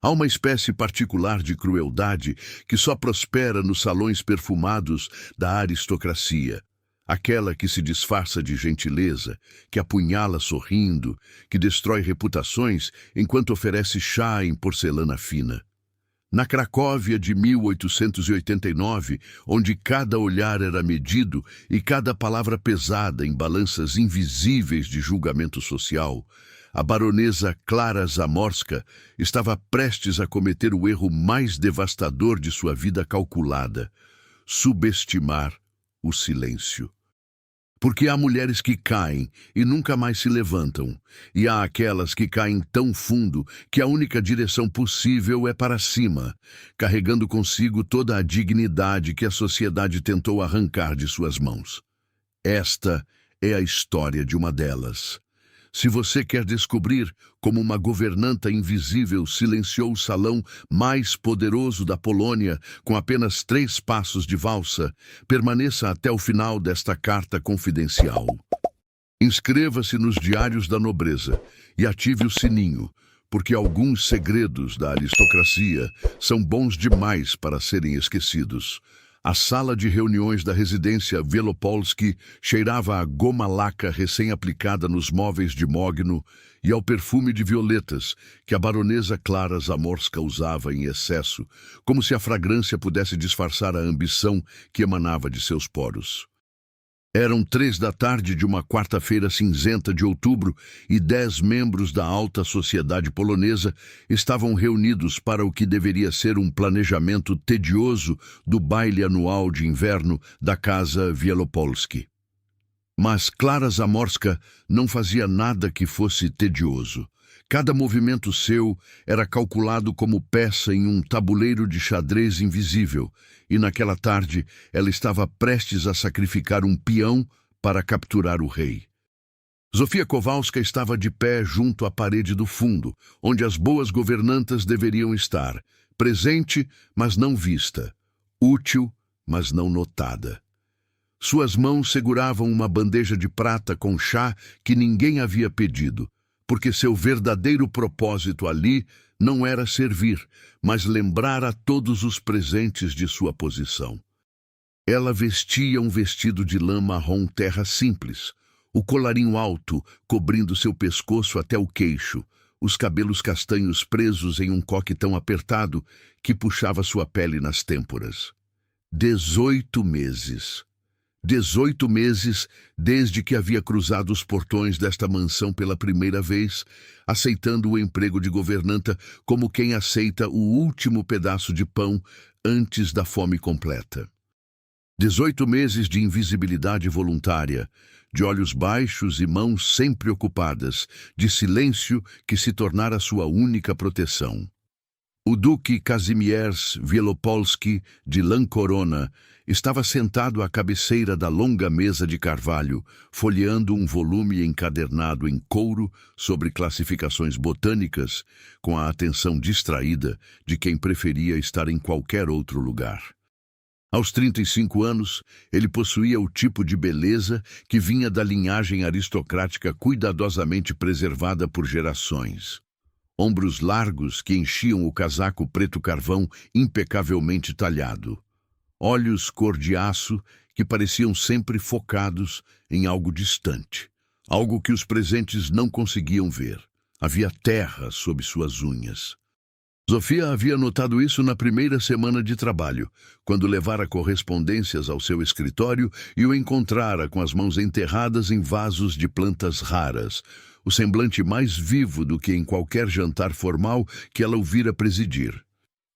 Há uma espécie particular de crueldade que só prospera nos salões perfumados da aristocracia. Aquela que se disfarça de gentileza, que apunhala sorrindo, que destrói reputações enquanto oferece chá em porcelana fina. Na Cracóvia de 1889, onde cada olhar era medido e cada palavra pesada em balanças invisíveis de julgamento social, a baronesa Klara Zamorzka estava prestes a cometer o erro mais devastador de sua vida calculada: subestimar o silêncio. Porque há mulheres que caem e nunca mais se levantam, e há aquelas que caem tão fundo que a única direção possível é para cima, carregando consigo toda a dignidade que a sociedade tentou arrancar de suas mãos. Esta é a história de uma delas. Se você quer descobrir como uma governanta invisível silenciou o salão mais poderoso da Polônia com apenas 3 passos de valsa, permaneça até o final desta carta confidencial. Inscreva-se nos Diários da Nobreza e ative o sininho, porque alguns segredos da aristocracia são bons demais para serem esquecidos. A sala de reuniões da residência Wielopolski cheirava a goma laca recém-aplicada nos móveis de mogno e ao perfume de violetas que a baronesa Klara Zamorzka usava em excesso, como se a fragrância pudesse disfarçar a ambição que emanava de seus poros. Eram 3 da tarde de uma quarta-feira cinzenta de outubro e 10 membros da alta sociedade polonesa estavam reunidos para o que deveria ser um planejamento tedioso do baile anual de inverno da casa Wielopolski. Mas Klara Zamorzka não fazia nada que fosse tedioso. Cada movimento seu era calculado como peça em um tabuleiro de xadrez invisível, e naquela tarde ela estava prestes a sacrificar um peão para capturar o rei. Zofia Kowalska estava de pé junto à parede do fundo, onde as boas governantas deveriam estar, presente, mas não vista, útil, mas não notada. Suas mãos seguravam uma bandeja de prata com chá que ninguém havia pedido, porque seu verdadeiro propósito ali não era servir, mas lembrar a todos os presentes de sua posição. Ela vestia um vestido de lã marrom terra simples, o colarinho alto cobrindo seu pescoço até o queixo, os cabelos castanhos presos em um coque tão apertado que puxava sua pele nas têmporas. 18 meses. 18 meses desde que havia cruzado os portões desta mansão pela primeira vez, aceitando o emprego de governanta como quem aceita o último pedaço de pão antes da fome completa. 18 meses de invisibilidade voluntária, de olhos baixos e mãos sempre ocupadas, de silêncio que se tornara sua única proteção. O duque Kazimierz Wielopolski de Lancorona estava sentado à cabeceira da longa mesa de carvalho, folheando um volume encadernado em couro sobre classificações botânicas, com a atenção distraída de quem preferia estar em qualquer outro lugar. Aos 35 anos, ele possuía o tipo de beleza que vinha da linhagem aristocrática cuidadosamente preservada por gerações. Ombros largos que enchiam o casaco preto carvão impecavelmente talhado. Olhos cor de aço que pareciam sempre focados em algo distante, algo que os presentes não conseguiam ver. Havia terra sob suas unhas. Zofia havia notado isso na primeira semana de trabalho, quando levara correspondências ao seu escritório e o encontrara com as mãos enterradas em vasos de plantas raras, o semblante mais vivo do que em qualquer jantar formal que ela o vira presidir.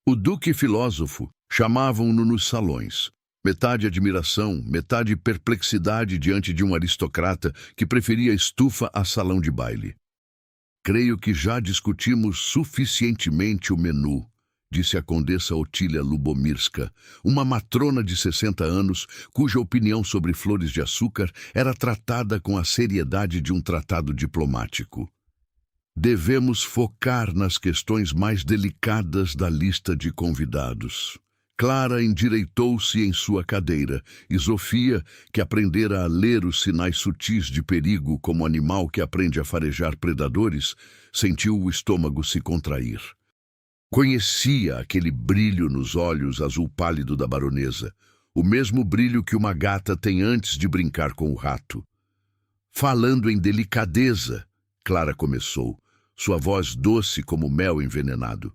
O duque filósofo chamavam-no nos salões. Metade admiração, metade perplexidade diante de um aristocrata que preferia estufa a salão de baile. Creio que já discutimos suficientemente o menu, disse a condessa Otília Lubomirska, uma matrona de 60 anos cuja opinião sobre flores de açúcar era tratada com a seriedade de um tratado diplomático. Devemos focar nas questões mais delicadas da lista de convidados. Klara endireitou-se em sua cadeira, e Zofia, que aprendera a ler os sinais sutis de perigo como animal que aprende a farejar predadores, sentiu o estômago se contrair. Conhecia aquele brilho nos olhos azul pálido da baronesa, o mesmo brilho que uma gata tem antes de brincar com o rato. Falando em delicadeza, Clara começou, sua voz doce como mel envenenado.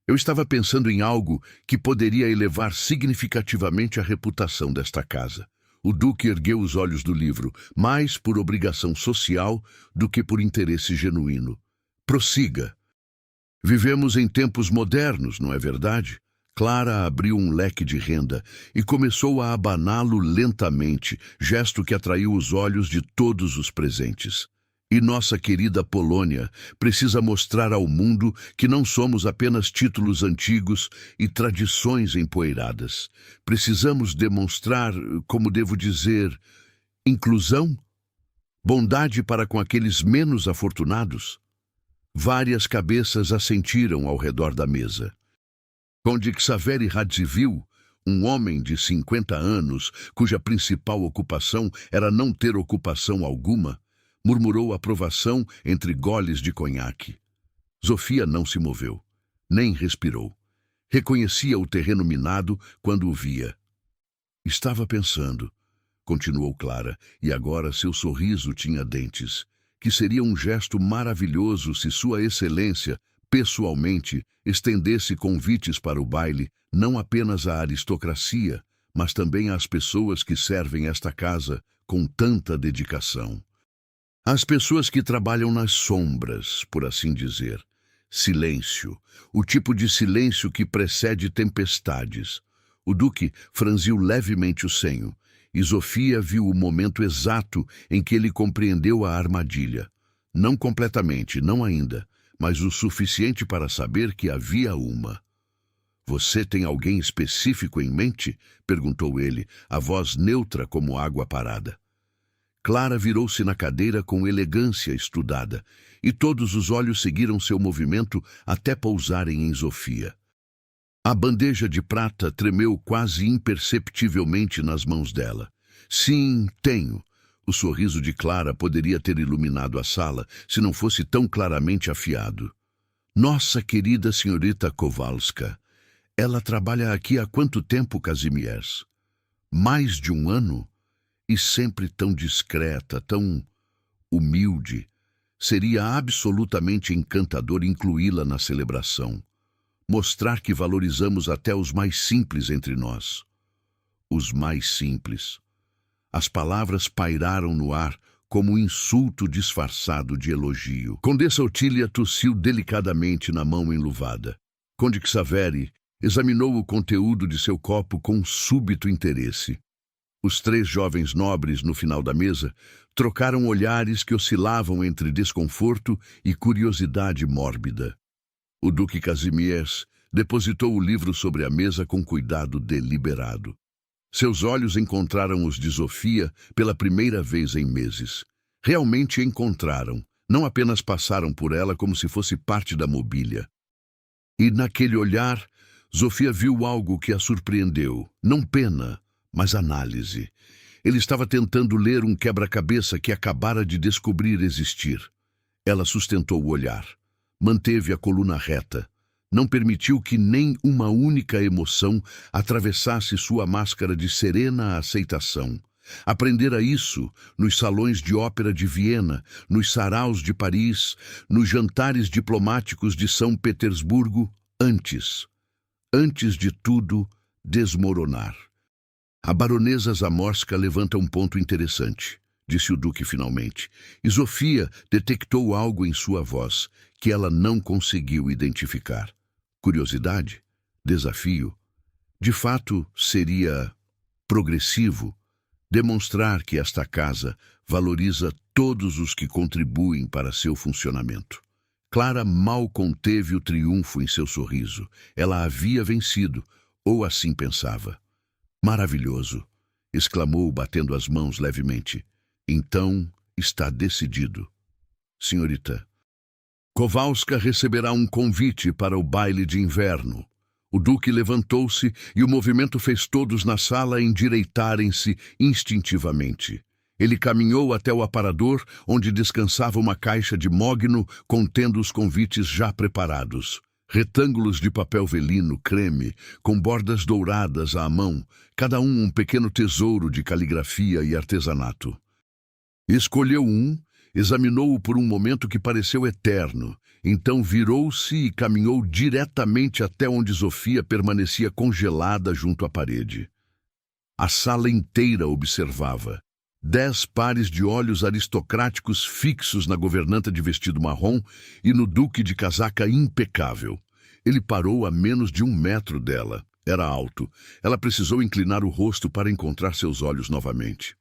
Eu estava pensando em algo que poderia elevar significativamente a reputação desta casa. O Duque ergueu os olhos do livro, mais por obrigação social do que por interesse genuíno. Prossiga. Vivemos em tempos modernos, não é verdade? Clara abriu um leque de renda e começou a abaná-lo lentamente, gesto que atraiu os olhos de todos os presentes. E nossa querida Polônia precisa mostrar ao mundo que não somos apenas títulos antigos e tradições empoeiradas. Precisamos demonstrar, como devo dizer, inclusão? Bondade para com aqueles menos afortunados? Várias cabeças assentiram ao redor da mesa. Conde Xaveri Radziwiłł, um homem de 50 anos, cuja principal ocupação era não ter ocupação alguma, murmurou aprovação entre goles de conhaque. Zofia não se moveu, nem respirou. Reconhecia o terreno minado quando o via. Estava pensando, continuou Clara, e agora seu sorriso tinha dentes, que seria um gesto maravilhoso se Sua Excelência, pessoalmente, estendesse convites para o baile, não apenas à aristocracia, mas também às pessoas que servem esta casa com tanta dedicação. As pessoas que trabalham nas sombras, por assim dizer. Silêncio, o tipo de silêncio que precede tempestades. O Duque franziu levemente o senho, e Zofia viu o momento exato em que ele compreendeu a armadilha. Não completamente, não ainda, mas o suficiente para saber que havia uma. Você tem alguém específico em mente? Perguntou ele, a voz neutra como água parada. Clara virou-se na cadeira com elegância estudada, e todos os olhos seguiram seu movimento até pousarem em Zofia. A bandeja de prata tremeu quase imperceptivelmente nas mãos dela. Sim, tenho. O sorriso de Clara poderia ter iluminado a sala se não fosse tão claramente afiado. Nossa querida senhorita Kowalska, ela trabalha aqui há quanto tempo, Kazimierz? Mais de 1 ano? E sempre tão discreta, tão humilde. Seria absolutamente encantador incluí-la na celebração. Mostrar que valorizamos até os mais simples entre nós. Os mais simples. As palavras pairaram no ar como um insulto disfarçado de elogio. Condessa Otília tossiu delicadamente na mão enluvada. Conde Xaveri examinou o conteúdo de seu copo com súbito interesse. Os 3 jovens nobres no final da mesa trocaram olhares que oscilavam entre desconforto e curiosidade mórbida. O Duque Kazimierz depositou o livro sobre a mesa com cuidado deliberado. Seus olhos encontraram os de Zofia pela primeira vez em meses. Realmente encontraram, não apenas passaram por ela como se fosse parte da mobília. E naquele olhar, Zofia viu algo que a surpreendeu, não pena, mas análise. Ele estava tentando ler um quebra-cabeça que acabara de descobrir existir. Ela sustentou o olhar, manteve a coluna reta, não permitiu que nem uma única emoção atravessasse sua máscara de serena aceitação. Aprendera isso nos salões de ópera de Viena, nos saraus de Paris, nos jantares diplomáticos de São Petersburgo, antes de tudo desmoronar. A baronesa Zamorska levanta um ponto interessante, disse o Duque finalmente, e Zofia detectou algo em sua voz que ela não conseguiu identificar. Curiosidade? Desafio? De fato, seria progressivo demonstrar que esta casa valoriza todos os que contribuem para seu funcionamento. Clara mal conteve o triunfo em seu sorriso. Ela havia vencido, ou assim pensava. Maravilhoso! Exclamou, batendo as mãos levemente. Então, está decidido. Senhorita, Kowalska receberá um convite para o baile de inverno. O Duque levantou-se e o movimento fez todos na sala endireitarem-se instintivamente. Ele caminhou até o aparador, onde descansava uma caixa de mogno contendo os convites já preparados. retângulos de papel velino creme, com bordas douradas à mão, cada um pequeno tesouro de caligrafia e artesanato. Escolheu um, examinou-o por um momento que pareceu eterno, então virou-se e caminhou diretamente até onde Zofia permanecia congelada junto à parede. A sala inteira observava. 10 pares de olhos aristocráticos fixos na governanta de vestido marrom e no duque de casaca impecável. Ele parou a menos de 1 metro dela. Era alto. Ela precisou inclinar o rosto para encontrar seus olhos novamente.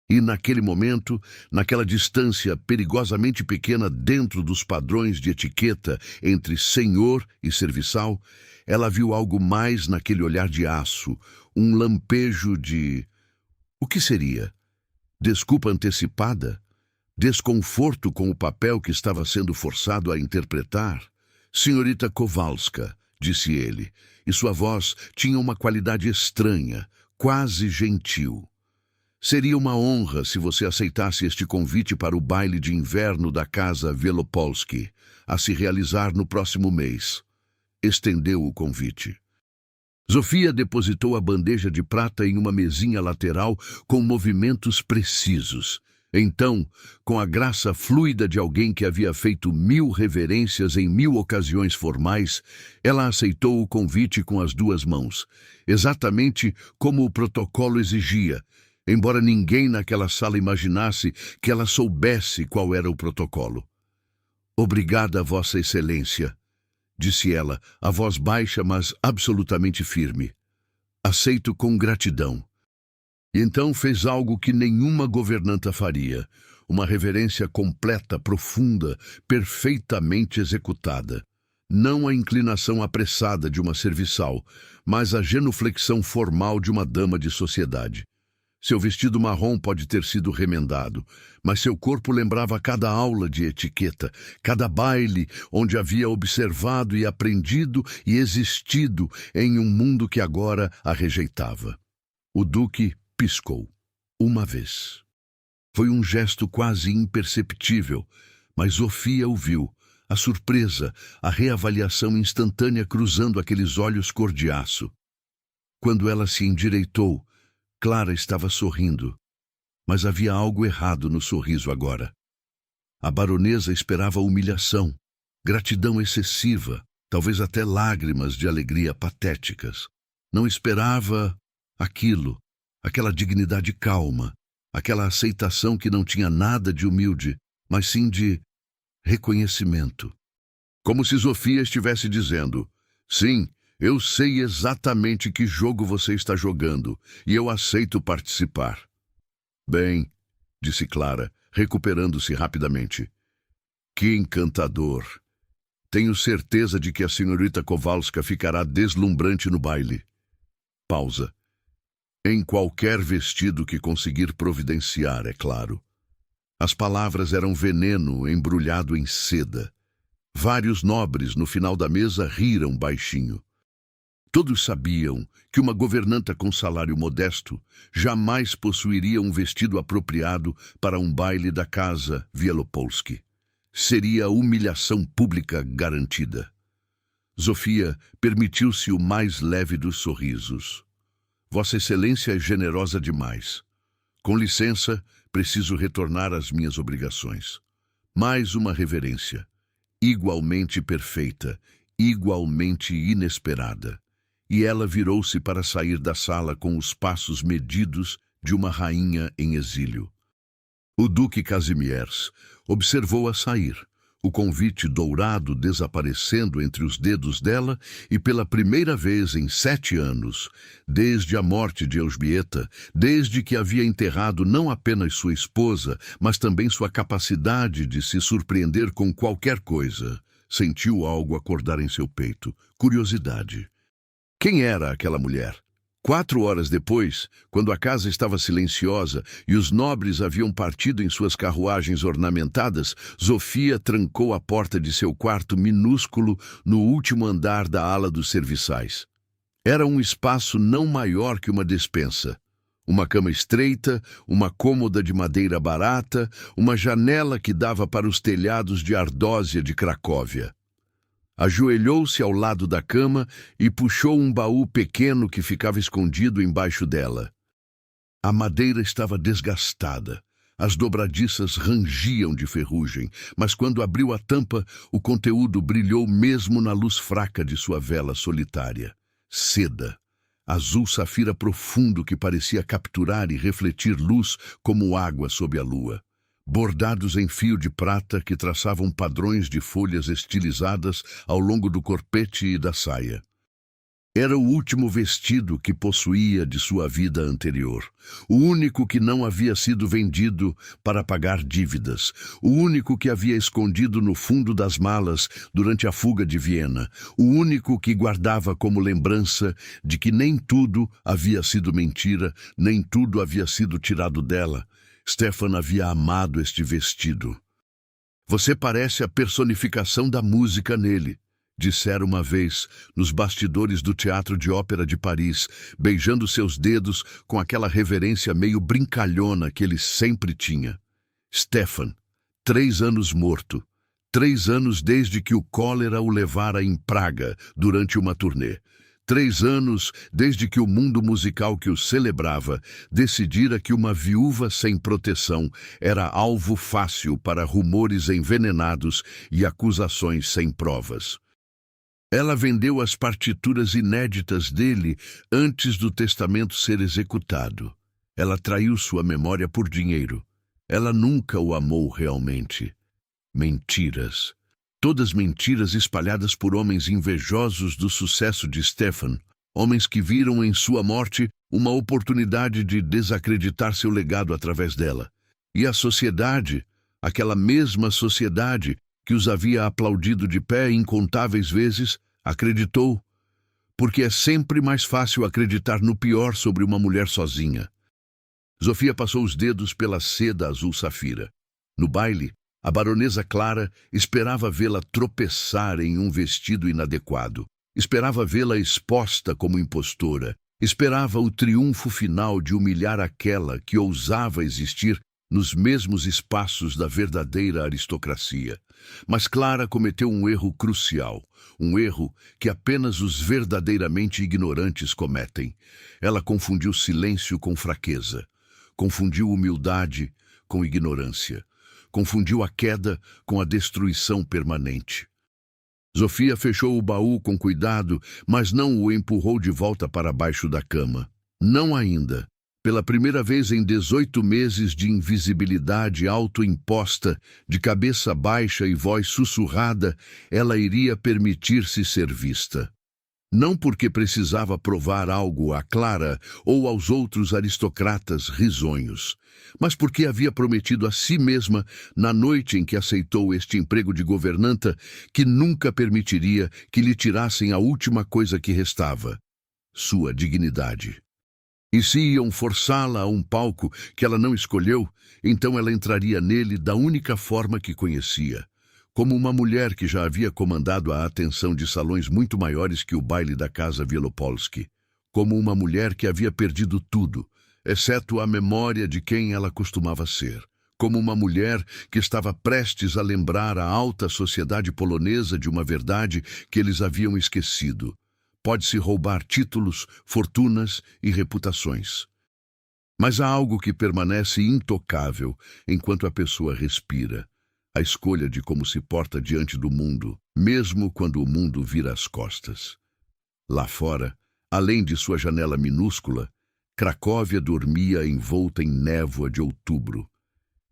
E naquele momento, naquela distância perigosamente pequena dentro dos padrões de etiqueta entre senhor e serviçal, ela viu algo mais naquele olhar de aço, um lampejo de... O que seria? Desculpa antecipada? Desconforto com o papel que estava sendo forçado a interpretar? Senhorita Kowalska, disse ele, e sua voz tinha uma qualidade estranha, quase gentil. Seria uma honra se você aceitasse este convite para o baile de inverno da casa Wielopolski, a se realizar no próximo mês. Estendeu o convite. Zofia depositou a bandeja de prata em uma mesinha lateral com movimentos precisos. Então, com a graça fluida de alguém que havia feito 1000 reverências em 1000 ocasiões formais, ela aceitou o convite com as 2 mãos, exatamente como o protocolo exigia, embora ninguém naquela sala imaginasse que ela soubesse qual era o protocolo. Obrigada, Vossa Excelência, disse ela, a voz baixa, mas absolutamente firme. Aceito com gratidão. E então fez algo que nenhuma governanta faria, uma reverência completa, profunda, perfeitamente executada. Não a inclinação apressada de uma serviçal, mas a genuflexão formal de uma dama de sociedade. Seu vestido marrom pode ter sido remendado, mas seu corpo lembrava cada aula de etiqueta, cada baile onde havia observado e aprendido e existido em um mundo que agora a rejeitava. O duque piscou, uma vez. Foi um gesto quase imperceptível, mas Zofia o viu, a surpresa, a reavaliação instantânea cruzando aqueles olhos cor de aço. Quando ela se endireitou, Clara estava sorrindo, mas havia algo errado no sorriso agora. A baronesa esperava humilhação, gratidão excessiva, talvez até lágrimas de alegria patéticas. Não esperava aquilo, aquela dignidade calma, aquela aceitação que não tinha nada de humilde, mas sim de reconhecimento. Como se Zofia estivesse dizendo, sim, eu sei exatamente que jogo você está jogando e eu aceito participar. Bem, disse Clara, recuperando-se rapidamente. Que encantador. Tenho certeza de que a senhorita Kowalska ficará deslumbrante no baile. Pausa. Em qualquer vestido que conseguir providenciar, é claro. As palavras eram veneno embrulhado em seda. Vários nobres no final da mesa riram baixinho. Todos sabiam que uma governanta com salário modesto jamais possuiria um vestido apropriado para um baile da casa Wielopolski. Seria humilhação pública garantida. Zofia permitiu-se o mais leve dos sorrisos. Vossa Excelência é generosa demais. Com licença, preciso retornar às minhas obrigações. Mais uma reverência. Igualmente perfeita, igualmente inesperada. E ela virou-se para sair da sala com os passos medidos de uma rainha em exílio. O duque Kazimierz observou-a sair, o convite dourado desaparecendo entre os dedos dela e pela primeira vez em 7 anos, desde a morte de Elżbieta, desde que havia enterrado não apenas sua esposa, mas também sua capacidade de se surpreender com qualquer coisa, sentiu algo acordar em seu peito, curiosidade. Quem era aquela mulher? 4 horas depois, quando a casa estava silenciosa e os nobres haviam partido em suas carruagens ornamentadas, Zofia trancou a porta de seu quarto minúsculo no último andar da ala dos serviçais. Era um espaço não maior que uma despensa. Uma cama estreita, uma cômoda de madeira barata, uma janela que dava para os telhados de Ardósia de Cracóvia. Ajoelhou-se ao lado da cama e puxou um baú pequeno que ficava escondido embaixo dela. A madeira estava desgastada. As dobradiças rangiam de ferrugem, mas quando abriu a tampa, o conteúdo brilhou mesmo na luz fraca de sua vela solitária. Seda. Azul safira profundo que parecia capturar e refletir luz como água sob a lua. Bordados em fio de prata que traçavam padrões de folhas estilizadas ao longo do corpete e da saia. Era o último vestido que possuía de sua vida anterior. O único que não havia sido vendido para pagar dívidas. O único que havia escondido no fundo das malas durante a fuga de Viena. O único que guardava como lembrança de que nem tudo havia sido mentira, nem tudo havia sido tirado dela. Stefan havia amado este vestido. Você parece a personificação da música nele, dissera uma vez, nos bastidores do Teatro de Ópera de Paris, beijando seus dedos com aquela reverência meio brincalhona que ele sempre tinha. Stefan, 3 anos morto. 3 anos desde que o cólera o levara em Praga durante uma turnê. 3 anos desde que o mundo musical que o celebrava decidira que uma viúva sem proteção era alvo fácil para rumores envenenados e acusações sem provas. Ela vendeu as partituras inéditas dele antes do testamento ser executado. Ela traiu sua memória por dinheiro. Ela nunca o amou realmente. Mentiras. Todas mentiras espalhadas por homens invejosos do sucesso de Stefan, homens que viram em sua morte uma oportunidade de desacreditar seu legado através dela. E a sociedade, aquela mesma sociedade que os havia aplaudido de pé incontáveis vezes, acreditou, porque é sempre mais fácil acreditar no pior sobre uma mulher sozinha. Zofia passou os dedos pela seda azul safira. No baile, a baronesa Clara esperava vê-la tropeçar em um vestido inadequado. Esperava vê-la exposta como impostora. Esperava o triunfo final de humilhar aquela que ousava existir nos mesmos espaços da verdadeira aristocracia. Mas Clara cometeu um erro crucial, um erro que apenas os verdadeiramente ignorantes cometem. Ela confundiu silêncio com fraqueza, confundiu humildade com ignorância. Confundiu a queda com a destruição permanente. Zofia fechou o baú com cuidado, mas não o empurrou de volta para baixo da cama. Não ainda. Pela primeira vez em 18 meses de invisibilidade autoimposta, de cabeça baixa e voz sussurrada, ela iria permitir-se ser vista. Não porque precisava provar algo a Clara ou aos outros aristocratas risonhos, mas porque havia prometido a si mesma, na noite em que aceitou este emprego de governanta, que nunca permitiria que lhe tirassem a última coisa que restava, sua dignidade. E se iam forçá-la a um palco que ela não escolheu, então ela entraria nele da única forma que conhecia. Como uma mulher que já havia comandado a atenção de salões muito maiores que o baile da casa Wielopolski. Como uma mulher que havia perdido tudo, exceto a memória de quem ela costumava ser. Como uma mulher que estava prestes a lembrar a alta sociedade polonesa de uma verdade que eles haviam esquecido. Pode-se roubar títulos, fortunas e reputações. Mas há algo que permanece intocável enquanto a pessoa respira. A escolha de como se porta diante do mundo, mesmo quando o mundo vira as costas. Lá fora, além de sua janela minúscula, Cracóvia dormia envolta em névoa de outubro.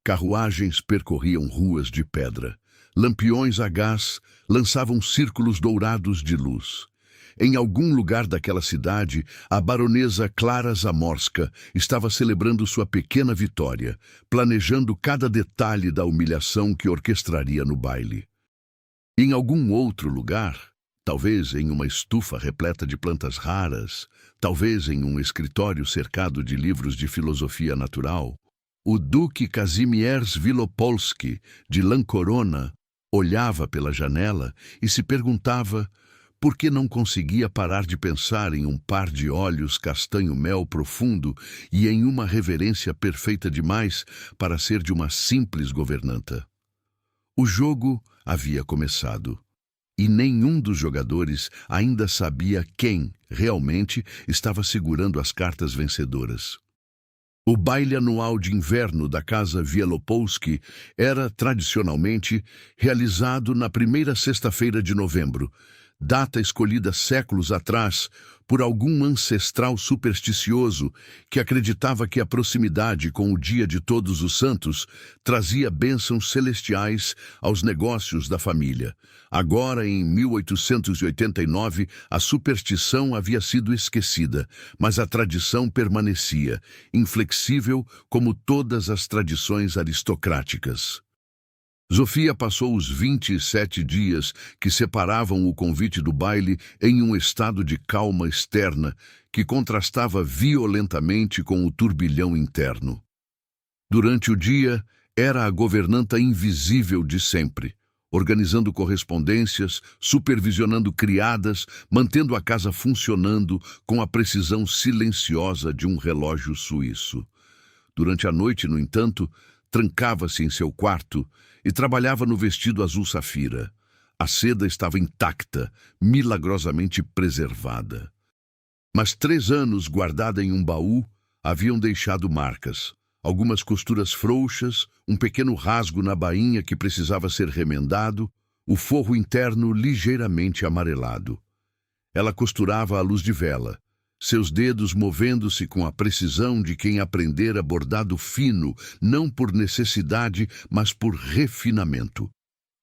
Carruagens percorriam ruas de pedra. Lampiões a gás lançavam círculos dourados de luz. Em algum lugar daquela cidade, a baronesa Clara Zamorska estava celebrando sua pequena vitória, planejando cada detalhe da humilhação que orquestraria no baile. Em algum outro lugar, talvez em uma estufa repleta de plantas raras, talvez em um escritório cercado de livros de filosofia natural, o duque Kazimierz Wielopolski, de Lancorona, olhava pela janela e se perguntava por que não conseguia parar de pensar em um par de olhos castanho-mel profundo e em uma reverência perfeita demais para ser de uma simples governanta. O jogo havia começado. e nenhum dos jogadores ainda sabia quem realmente estava segurando as cartas vencedoras. O baile anual de inverno da Casa Wielopolski era, tradicionalmente, realizado na primeira sexta-feira de novembro, data escolhida séculos atrás por algum ancestral supersticioso que acreditava que a proximidade com o Dia de Todos os Santos trazia bênçãos celestiais aos negócios da família. Agora, em 1889, a superstição havia sido esquecida, mas a tradição permanecia, inflexível como todas as tradições aristocráticas. Zofia passou os 27 dias que separavam o convite do baile em um estado de calma externa que contrastava violentamente com o turbilhão interno. Durante o dia, era a governanta invisível de sempre, organizando correspondências, supervisionando criadas, mantendo a casa funcionando com a precisão silenciosa de um relógio suíço. Durante a noite, no entanto, trancava-se em seu quarto e trabalhava no vestido azul safira. A seda estava intacta, milagrosamente preservada. Mas 3 anos guardada em um baú haviam deixado marcas. Algumas costuras frouxas, um pequeno rasgo na bainha que precisava ser remendado, o forro interno ligeiramente amarelado. Ela costurava à luz de vela, seus dedos movendo-se com a precisão de quem aprendera bordado fino, não por necessidade, mas por refinamento.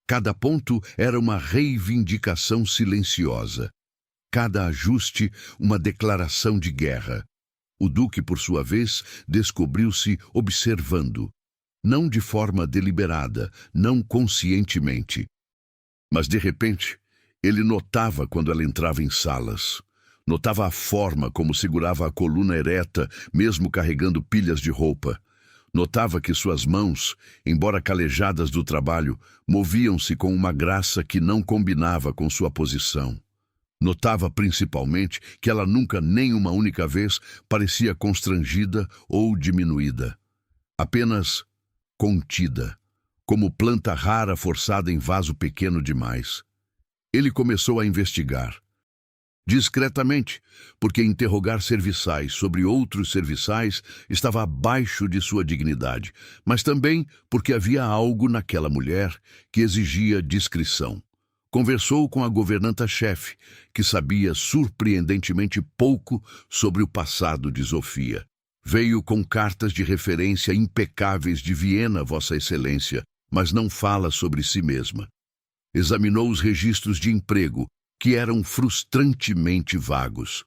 Cada ponto era uma reivindicação silenciosa. Cada ajuste, uma declaração de guerra. O duque, por sua vez, descobriu-se observando, não de forma deliberada, não conscientemente. Mas, de repente, ele notava quando ela entrava em salas. Notava a forma como segurava a coluna ereta, mesmo carregando pilhas de roupa. Notava que suas mãos, embora calejadas do trabalho, moviam-se com uma graça que não combinava com sua posição. Notava principalmente que ela nunca, nem uma única vez, parecia constrangida ou diminuída. Apenas contida, como planta rara forçada em vaso pequeno demais. Ele começou a investigar. Discretamente, porque interrogar serviçais sobre outros serviçais estava abaixo de sua dignidade, mas também porque havia algo naquela mulher que exigia discrição. Conversou com a governanta-chefe, que sabia surpreendentemente pouco sobre o passado de Zofia. Veio com cartas de referência impecáveis de Viena, Vossa Excelência, mas não fala sobre si mesma. Examinou os registros de emprego, que eram frustrantemente vagos.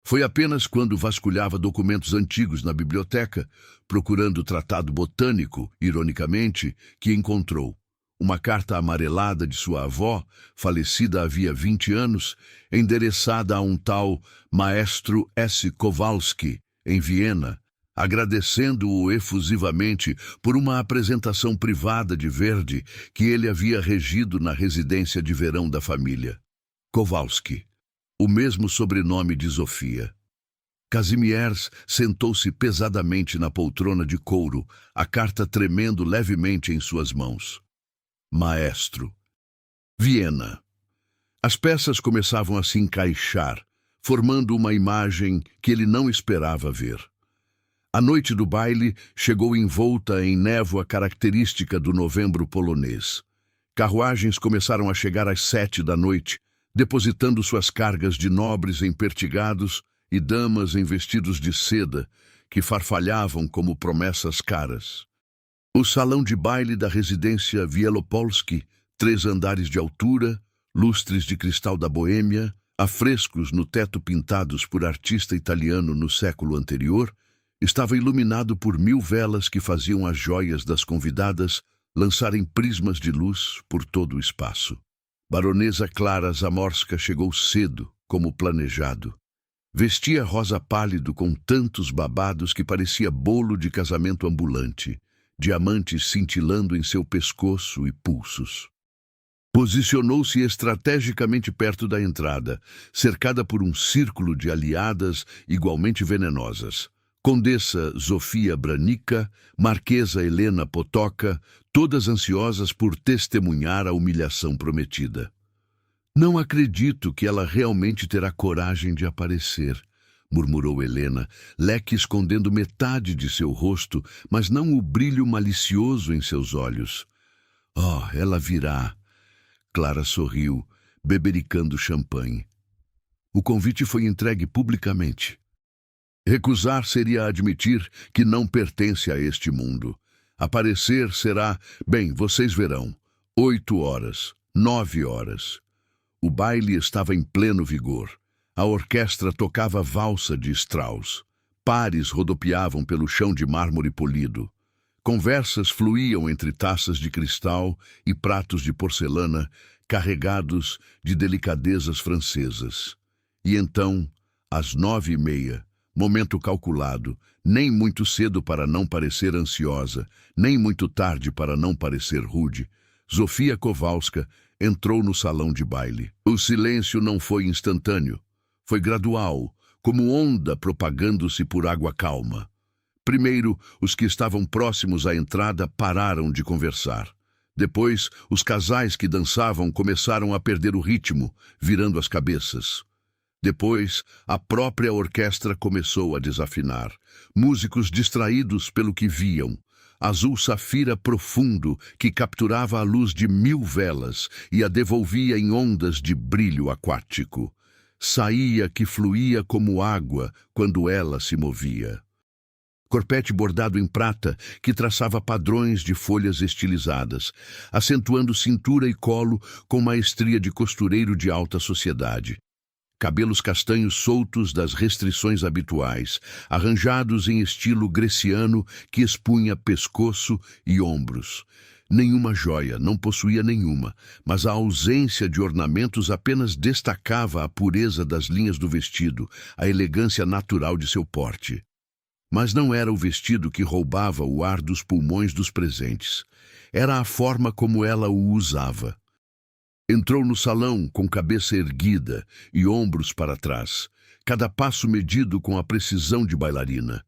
Foi apenas quando vasculhava documentos antigos na biblioteca, procurando o tratado botânico, ironicamente, que encontrou uma carta amarelada de sua avó, falecida havia 20 anos, endereçada a um tal Maestro S. Kowalski, em Viena, agradecendo-o efusivamente por uma apresentação privada de Verdi que ele havia regido na residência de verão da família. Kowalski, o mesmo sobrenome de Zofia. Kazimierz sentou-se pesadamente na poltrona de couro, a carta tremendo levemente em suas mãos. Maestro. Viena. As peças começavam a se encaixar, formando uma imagem que ele não esperava ver. A noite do baile chegou envolta em névoa característica do novembro polonês. Carruagens começaram a chegar às 7 da noite, depositando suas cargas de nobres em pertigados e damas em vestidos de seda, que farfalhavam como promessas caras. O salão de baile da residência Wielopolski, 3 andares de altura, lustres de cristal da Boêmia, afrescos no teto pintados por artista italiano no século anterior, estava iluminado por 1000 velas que faziam as joias das convidadas lançarem prismas de luz por todo o espaço. Baronesa Klara Zamorzka chegou cedo, como planejado. Vestia rosa pálido com tantos babados que parecia bolo de casamento ambulante, diamantes cintilando em seu pescoço e pulsos. Posicionou-se estrategicamente perto da entrada, cercada por um círculo de aliadas igualmente venenosas. Condessa Zofia Branica, Marquesa Helena Potocka, todas ansiosas por testemunhar a humilhação prometida. Não acredito que ela realmente terá coragem de aparecer, murmurou Helena, Leque escondendo metade de seu rosto, mas não o brilho malicioso em seus olhos. Oh, ela virá. Clara sorriu, bebericando champanhe. O convite foi entregue publicamente. Recusar seria admitir que não pertence a este mundo. Aparecer será, bem, vocês verão, 8 horas, 9 horas. O baile estava em pleno vigor. A orquestra tocava valsa de Strauss. Pares rodopiavam pelo chão de mármore polido. Conversas fluíam entre taças de cristal e pratos de porcelana carregados de delicadezas francesas. E então, às 9h30, momento calculado, nem muito cedo para não parecer ansiosa, nem muito tarde para não parecer rude, Zofia Kowalska entrou no salão de baile. O silêncio não foi instantâneo. Foi gradual, como onda propagando-se por água calma. Primeiro, os que estavam próximos à entrada pararam de conversar. Depois, os casais que dançavam começaram a perder o ritmo, virando as cabeças. Depois, a própria orquestra começou a desafinar. Músicos distraídos pelo que viam. Azul safira profundo que capturava a luz de 1000 velas e a devolvia em ondas de brilho aquático. Saía que fluía como água quando ela se movia. Corpete bordado em prata que traçava padrões de folhas estilizadas, acentuando cintura e colo com maestria de costureiro de alta sociedade. Cabelos castanhos soltos das restrições habituais, arranjados em estilo greciano que expunha pescoço e ombros. Nenhuma joia, não possuía nenhuma, mas a ausência de ornamentos apenas destacava a pureza das linhas do vestido, a elegância natural de seu porte. Mas não era o vestido que roubava o ar dos pulmões dos presentes. Era a forma como ela o usava. Entrou no salão com cabeça erguida e ombros para trás, cada passo medido com a precisão de bailarina.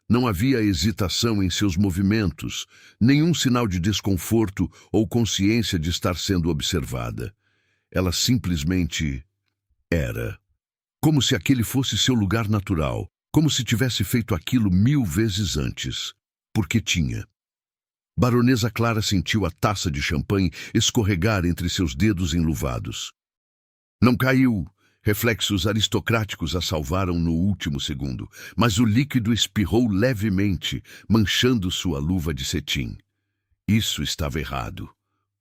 Não havia hesitação em seus movimentos, nenhum sinal de desconforto ou consciência de estar sendo observada. Ela simplesmente era. Como se aquele fosse seu lugar natural, como se tivesse feito aquilo 1000 vezes antes, porque tinha. Baronesa Clara sentiu a taça de champanhe escorregar entre seus dedos enluvados. Não caiu. Reflexos aristocráticos a salvaram no último segundo, mas o líquido espirrou levemente, manchando sua luva de cetim. Isso estava errado.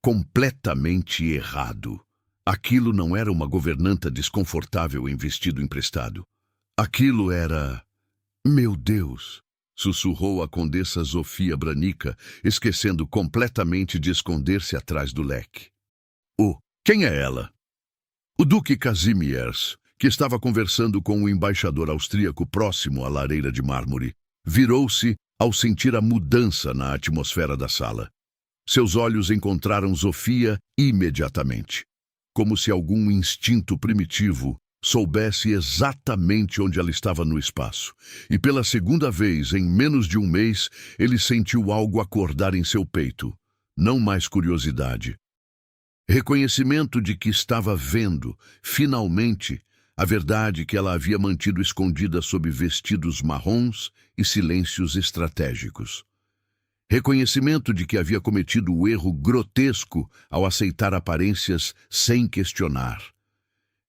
Completamente errado. Aquilo não era uma governanta desconfortável em vestido emprestado. Aquilo era... Meu Deus! Sussurrou a condessa Zofia Branica, esquecendo completamente de esconder-se atrás do leque. Quem é ela? O Duque Kazimierz, que estava conversando com o embaixador austríaco próximo à lareira de mármore, virou-se ao sentir a mudança na atmosfera da sala. Seus olhos encontraram Zofia imediatamente, como se algum instinto primitivo soubesse exatamente onde ela estava no espaço. E pela segunda vez, em menos de um mês, ele sentiu algo acordar em seu peito. Não mais curiosidade. Reconhecimento de que estava vendo, finalmente, a verdade que ela havia mantido escondida sob vestidos marrons e silêncios estratégicos. Reconhecimento de que havia cometido o erro grotesco ao aceitar aparências sem questionar.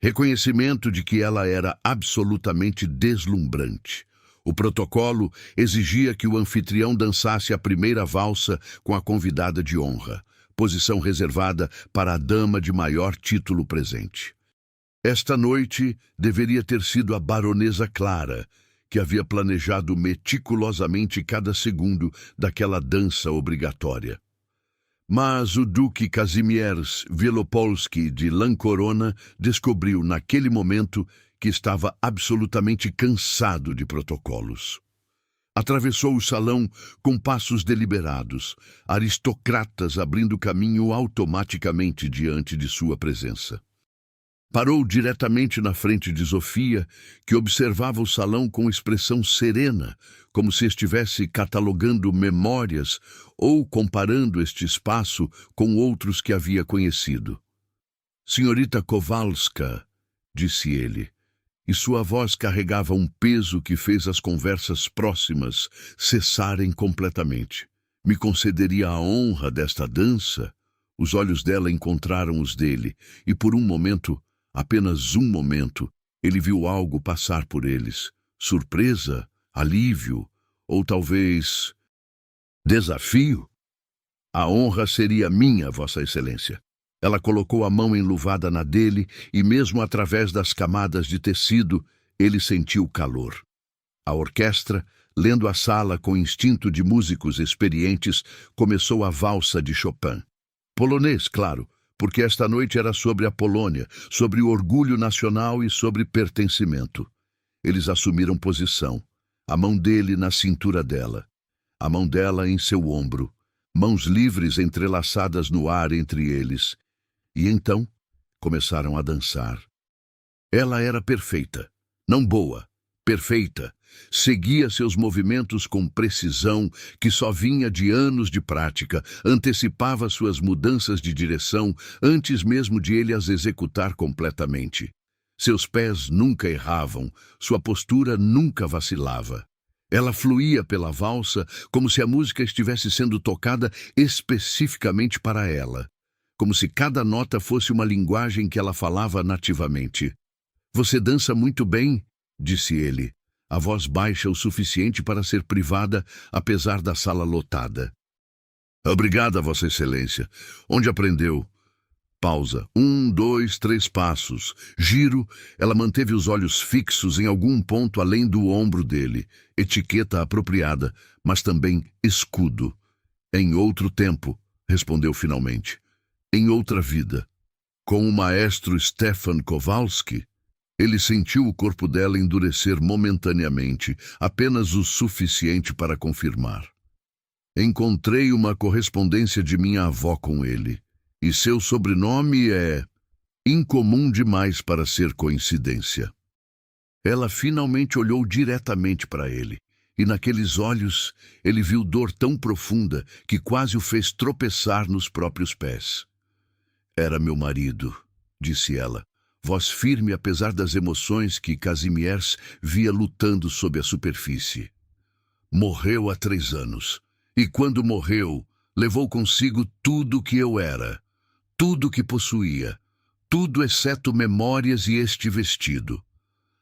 Reconhecimento de que ela era absolutamente deslumbrante. O protocolo exigia que o anfitrião dançasse a primeira valsa com a convidada de honra, posição reservada para a dama de maior título presente. Esta noite deveria ter sido a baronesa Clara, que havia planejado meticulosamente cada segundo daquela dança obrigatória. Mas o Duque Kazimierz Wielopolski de Lancorona descobriu naquele momento que estava absolutamente cansado de protocolos. Atravessou o salão com passos deliberados, aristocratas abrindo caminho automaticamente diante de sua presença. Parou diretamente na frente de Zofia, que observava o salão com expressão serena, como se estivesse catalogando memórias ou comparando este espaço com outros que havia conhecido. Senhorita Kowalska, disse ele, e sua voz carregava um peso que fez as conversas próximas cessarem completamente. Me concederia a honra desta dança? Os olhos dela encontraram os dele, e por um momento, apenas um momento, ele viu algo passar por eles. Surpresa, alívio, ou talvez desafio? A honra seria minha, Vossa Excelência. Ela colocou a mão enluvada na dele e, mesmo através das camadas de tecido, ele sentiu calor. A orquestra, lendo a sala com instinto de músicos experientes, começou a valsa de Chopin. Polonês, claro, porque esta noite era sobre a Polônia, sobre o orgulho nacional e sobre pertencimento. Eles assumiram posição, a mão dele na cintura dela, a mão dela em seu ombro, mãos livres entrelaçadas no ar entre eles. E então começaram a dançar. Ela era perfeita, não boa, perfeita. Seguia seus movimentos com precisão que só vinha de anos de prática, antecipava suas mudanças de direção antes mesmo de ele as executar completamente. Seus pés nunca erravam, sua postura nunca vacilava. Ela fluía pela valsa como se a música estivesse sendo tocada especificamente para ela, como se cada nota fosse uma linguagem que ela falava nativamente. Você dança muito bem, disse ele, a voz baixa o suficiente para ser privada, apesar da sala lotada. Obrigada, Vossa Excelência. Onde aprendeu? Pausa. 1, 2, 3 passos. Giro. Ela manteve os olhos fixos em algum ponto além do ombro dele. Etiqueta apropriada, mas também escudo. Em outro tempo, respondeu finalmente. Em outra vida. Com o maestro Stefan Kowalski, ele sentiu o corpo dela endurecer momentaneamente, apenas o suficiente para confirmar. Encontrei uma correspondência de minha avó com ele, e seu sobrenome é incomum demais para ser coincidência. Ela finalmente olhou diretamente para ele, e naqueles olhos ele viu dor tão profunda que quase o fez tropeçar nos próprios pés. Era meu marido, disse ela, voz firme apesar das emoções que Kazimierz via lutando sob a superfície. Morreu há 3 anos, e quando morreu, levou consigo tudo o que eu era, tudo o que possuía, tudo exceto memórias e este vestido.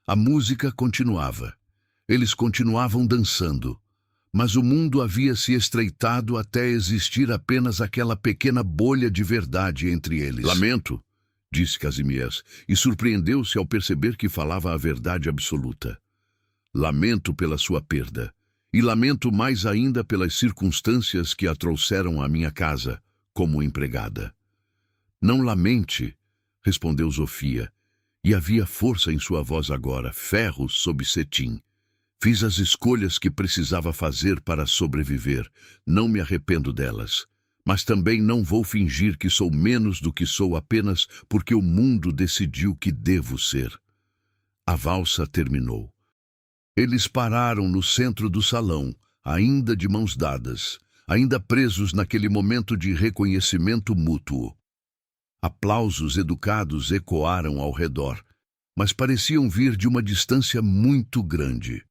A música continuava. Eles continuavam dançando. Mas o mundo havia se estreitado até existir apenas aquela pequena bolha de verdade entre eles. Lamento, disse Kazimierz, e surpreendeu-se ao perceber que falava a verdade absoluta. Lamento pela sua perda, e lamento mais ainda pelas circunstâncias que a trouxeram à minha casa, como empregada. Não lamente, respondeu Zofia, e havia força em sua voz agora, ferro sob cetim. Fiz as escolhas que precisava fazer para sobreviver. Não me arrependo delas. Mas também não vou fingir que sou menos do que sou apenas porque o mundo decidiu que devo ser. A valsa terminou. Eles pararam no centro do salão, ainda de mãos dadas, ainda presos naquele momento de reconhecimento mútuo. Aplausos educados ecoaram ao redor, mas pareciam vir de uma distância muito grande.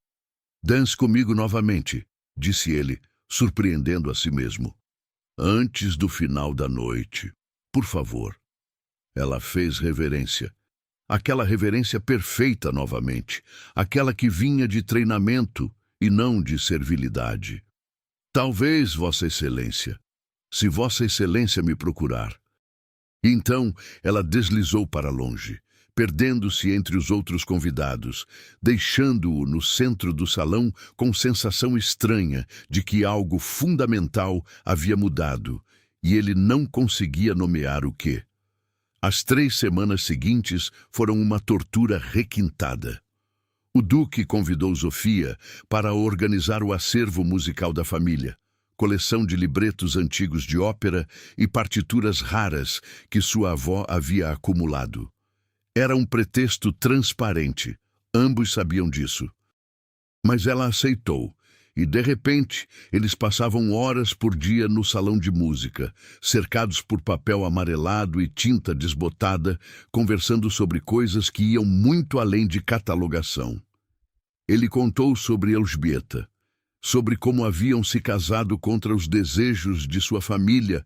Dance comigo novamente, disse ele, surpreendendo a si mesmo. Antes do final da noite, por favor. Ela fez reverência. Aquela reverência perfeita novamente, aquela que vinha de treinamento e não de servilidade. Talvez, Vossa Excelência, se Vossa Excelência me procurar. E então ela deslizou para longe, perdendo-se entre os outros convidados, deixando-o no centro do salão com sensação estranha de que algo fundamental havia mudado e ele não conseguia nomear o quê. As 3 semanas seguintes foram uma tortura requintada. O Duque convidou Zofia para organizar o acervo musical da família, coleção de libretos antigos de ópera e partituras raras que sua avó havia acumulado. Era um pretexto transparente, ambos sabiam disso. Mas ela aceitou, E, de repente, eles passavam horas por dia no salão de música, cercados por papel amarelado e tinta desbotada, conversando sobre coisas que iam muito além de catalogação. Ele contou sobre Elżbieta, sobre como haviam se casado contra os desejos de sua família,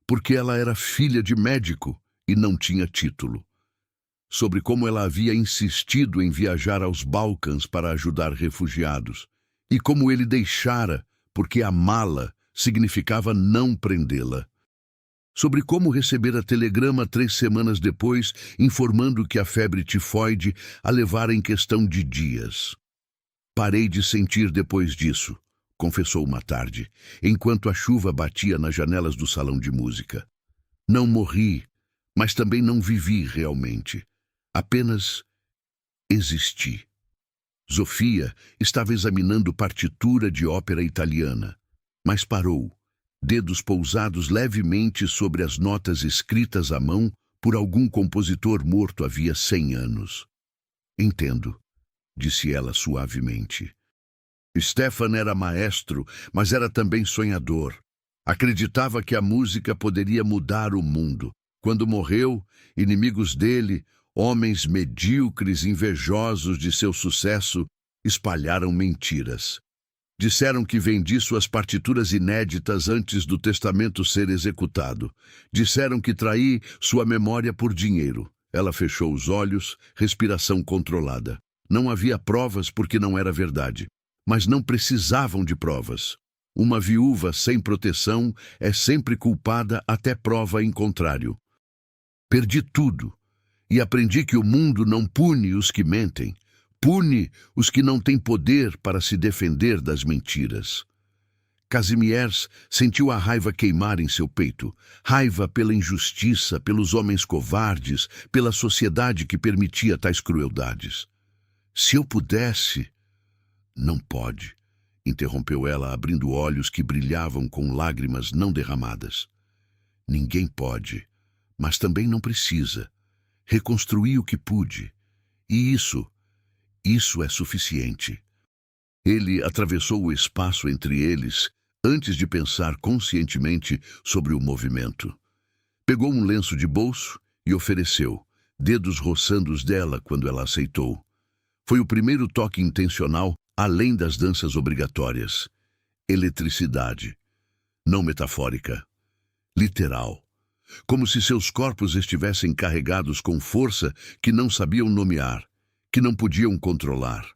porque ela era filha de médico e não tinha título. Sobre como ela havia insistido em viajar aos Balcãs para ajudar refugiados, e como ele deixara, porque amá-la significava não prendê-la. Sobre como recebera telegrama 3 semanas depois, informando que a febre tifoide a levara em questão de dias. Parei de sentir depois disso, confessou uma tarde, enquanto a chuva batia nas janelas do salão de música. Não morri, mas também não vivi realmente. Apenas existi. Zofia estava examinando partitura de ópera italiana, mas parou, dedos pousados levemente sobre as notas escritas à mão por algum compositor morto havia 100 anos. Entendo, disse ela suavemente. Stefan era maestro, mas era também sonhador. Acreditava que a música poderia mudar o mundo. Quando morreu, inimigos dele, homens medíocres, invejosos de seu sucesso, espalharam mentiras. Disseram que vendi suas partituras inéditas antes do testamento ser executado. Disseram que traí sua memória por dinheiro. Ela fechou os olhos, respiração controlada. Não havia provas porque não era verdade. Mas não precisavam de provas. Uma viúva sem proteção é sempre culpada até prova em contrário. Perdi tudo. E aprendi que o mundo não pune os que mentem, pune os que não têm poder para se defender das mentiras. Kazimierz sentiu a raiva queimar em seu peito, raiva pela injustiça, pelos homens covardes, pela sociedade que permitia tais crueldades. Se eu pudesse... Não pode, interrompeu ela, abrindo olhos que brilhavam com lágrimas não derramadas. Ninguém pode, mas também não precisa. Reconstruí o que pude. E isso é suficiente. Ele atravessou o espaço entre eles antes de pensar conscientemente sobre o movimento. Pegou um lenço de bolso e ofereceu, dedos roçando os dela quando ela aceitou. Foi o primeiro toque intencional, além das danças obrigatórias. Eletricidade. Não metafórica. Literal. Como se seus corpos estivessem carregados com força que não sabiam nomear, que não podiam controlar.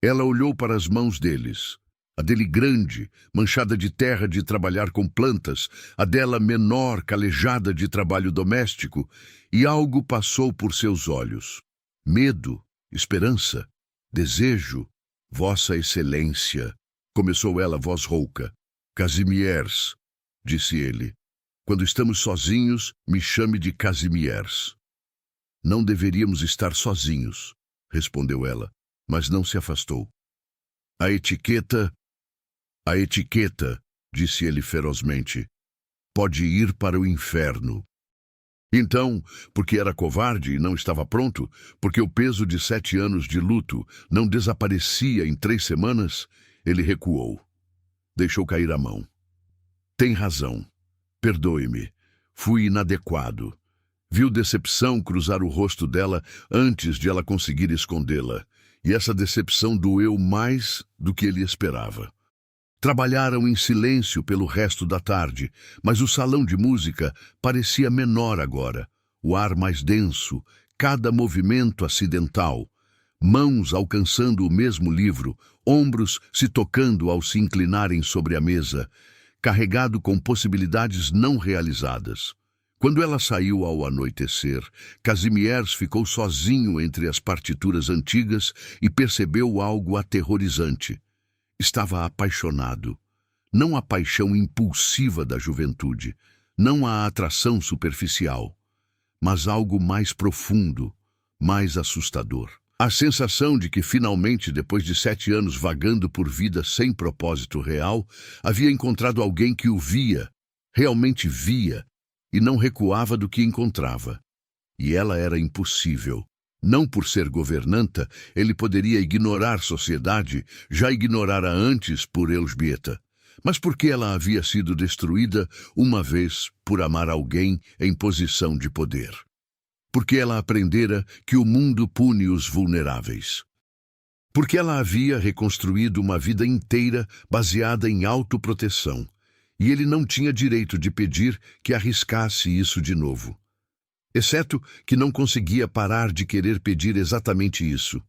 Ela olhou para as mãos deles. A dele grande, manchada de terra de trabalhar com plantas, a dela menor, calejada de trabalho doméstico, e algo passou por seus olhos. Medo, esperança, desejo. Vossa Excelência, começou ela, voz rouca. Kazimierz, disse ele. Quando estamos sozinhos, me chame de Kazimierz. Não deveríamos estar sozinhos, respondeu ela, mas não se afastou. A etiqueta, disse ele ferozmente, pode ir para o inferno. Então, porque era covarde e não estava pronto, porque o peso de 7 anos de luto não desaparecia em 3 semanas, ele recuou. Deixou cair a mão. Tem razão. Perdoe-me. Fui inadequado. Viu decepção cruzar o rosto dela antes de ela conseguir escondê-la, e essa decepção doeu mais do que ele esperava. Trabalharam em silêncio pelo resto da tarde, mas o salão de música parecia menor agora, o ar mais denso, cada movimento acidental, mãos alcançando o mesmo livro, ombros se tocando ao se inclinarem sobre a mesa, carregado com possibilidades não realizadas. Quando ela saiu ao anoitecer, Kazimierz ficou sozinho entre as partituras antigas e percebeu algo aterrorizante. Estava apaixonado. Não a paixão impulsiva da juventude, não a atração superficial, mas algo mais profundo, mais assustador. A sensação de que finalmente, depois de 7 anos vagando por vida sem propósito real, havia encontrado alguém que o via, realmente via, e não recuava do que encontrava. E ela era impossível, Não por ser governanta, ele poderia ignorar sociedade, já ignorara antes por Elżbieta, mas porque ela havia sido destruída uma vez por amar alguém em posição de poder. Porque ela aprendera que o mundo pune os vulneráveis. Porque ela havia reconstruído uma vida inteira baseada em autoproteção, e ele não tinha direito de pedir que arriscasse isso de novo. Exceto que não conseguia parar de querer pedir exatamente isso.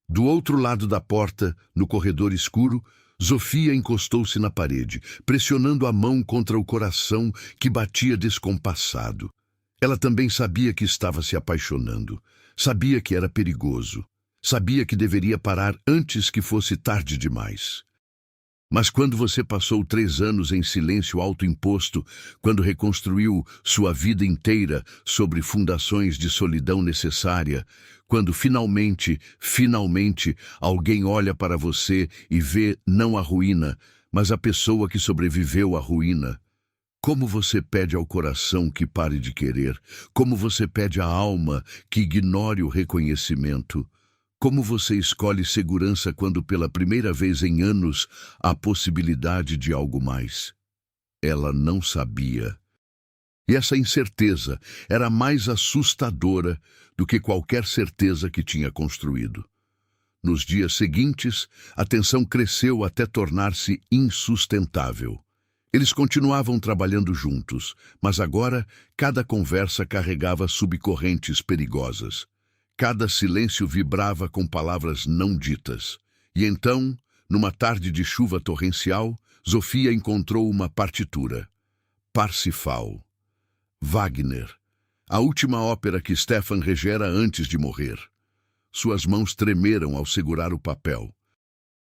Do outro lado da porta, no corredor escuro, Zofia encostou-se na parede, pressionando a mão contra o coração que batia descompassado. Ela também sabia que estava se apaixonando, sabia que era perigoso, sabia que deveria parar antes que fosse tarde demais. Mas quando você passou 3 anos em silêncio autoimposto, quando reconstruiu sua vida inteira sobre fundações de solidão necessária, quando finalmente alguém olha para você e vê não a ruína, mas a pessoa que sobreviveu à ruína, como você pede ao coração que pare de querer, como você pede à alma que ignore o reconhecimento, como você escolhe segurança quando pela primeira vez em anos há possibilidade de algo mais? Ela não sabia. E essa incerteza era mais assustadora do que qualquer certeza que tinha construído. Nos dias seguintes, a tensão cresceu até tornar-se insustentável. Eles continuavam trabalhando juntos, mas agora cada conversa carregava subcorrentes perigosas. Cada silêncio vibrava com palavras não ditas. E então, numa tarde de chuva torrencial, Zofia encontrou uma partitura. Parsifal. Wagner. A última ópera que Stefan regera antes de morrer. Suas mãos tremeram ao segurar o papel.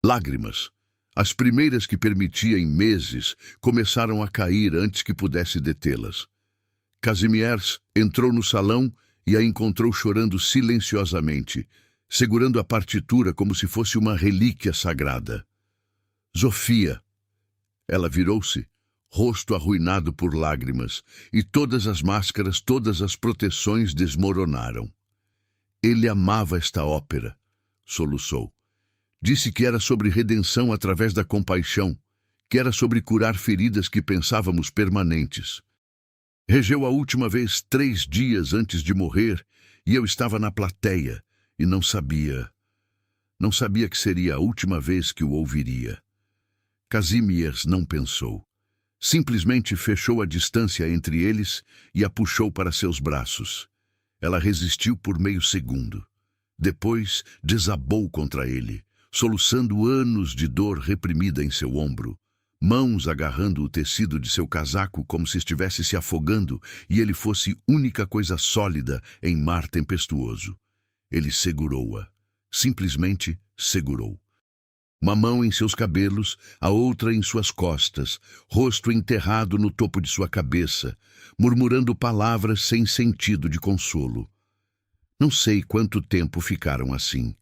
Lágrimas, as primeiras que permitia em meses, começaram a cair antes que pudesse detê-las. Kazimierz entrou no salão e a encontrou chorando silenciosamente, segurando a partitura como se fosse uma relíquia sagrada. Zofia. Ela virou-se, rosto arruinado por lágrimas, e todas as máscaras, todas as proteções desmoronaram. Ele amava esta ópera, soluçou. Disse que era sobre redenção através da compaixão, que era sobre curar feridas que pensávamos permanentes. Regeu a última vez 3 dias antes de morrer, e eu estava na plateia, e não sabia que seria a última vez que o ouviria. Kazimierz não pensou. Simplesmente fechou a distância entre eles e a puxou para seus braços. Ela resistiu por meio segundo. Depois desabou contra ele, soluçando anos de dor reprimida em seu ombro. Mãos agarrando o tecido de seu casaco como se estivesse se afogando e ele fosse única coisa sólida em mar tempestuoso. Ele segurou-a. Simplesmente segurou. Uma mão em seus cabelos, a outra em suas costas, rosto enterrado no topo de sua cabeça, murmurando palavras sem sentido de consolo. Não sei quanto tempo ficaram assim.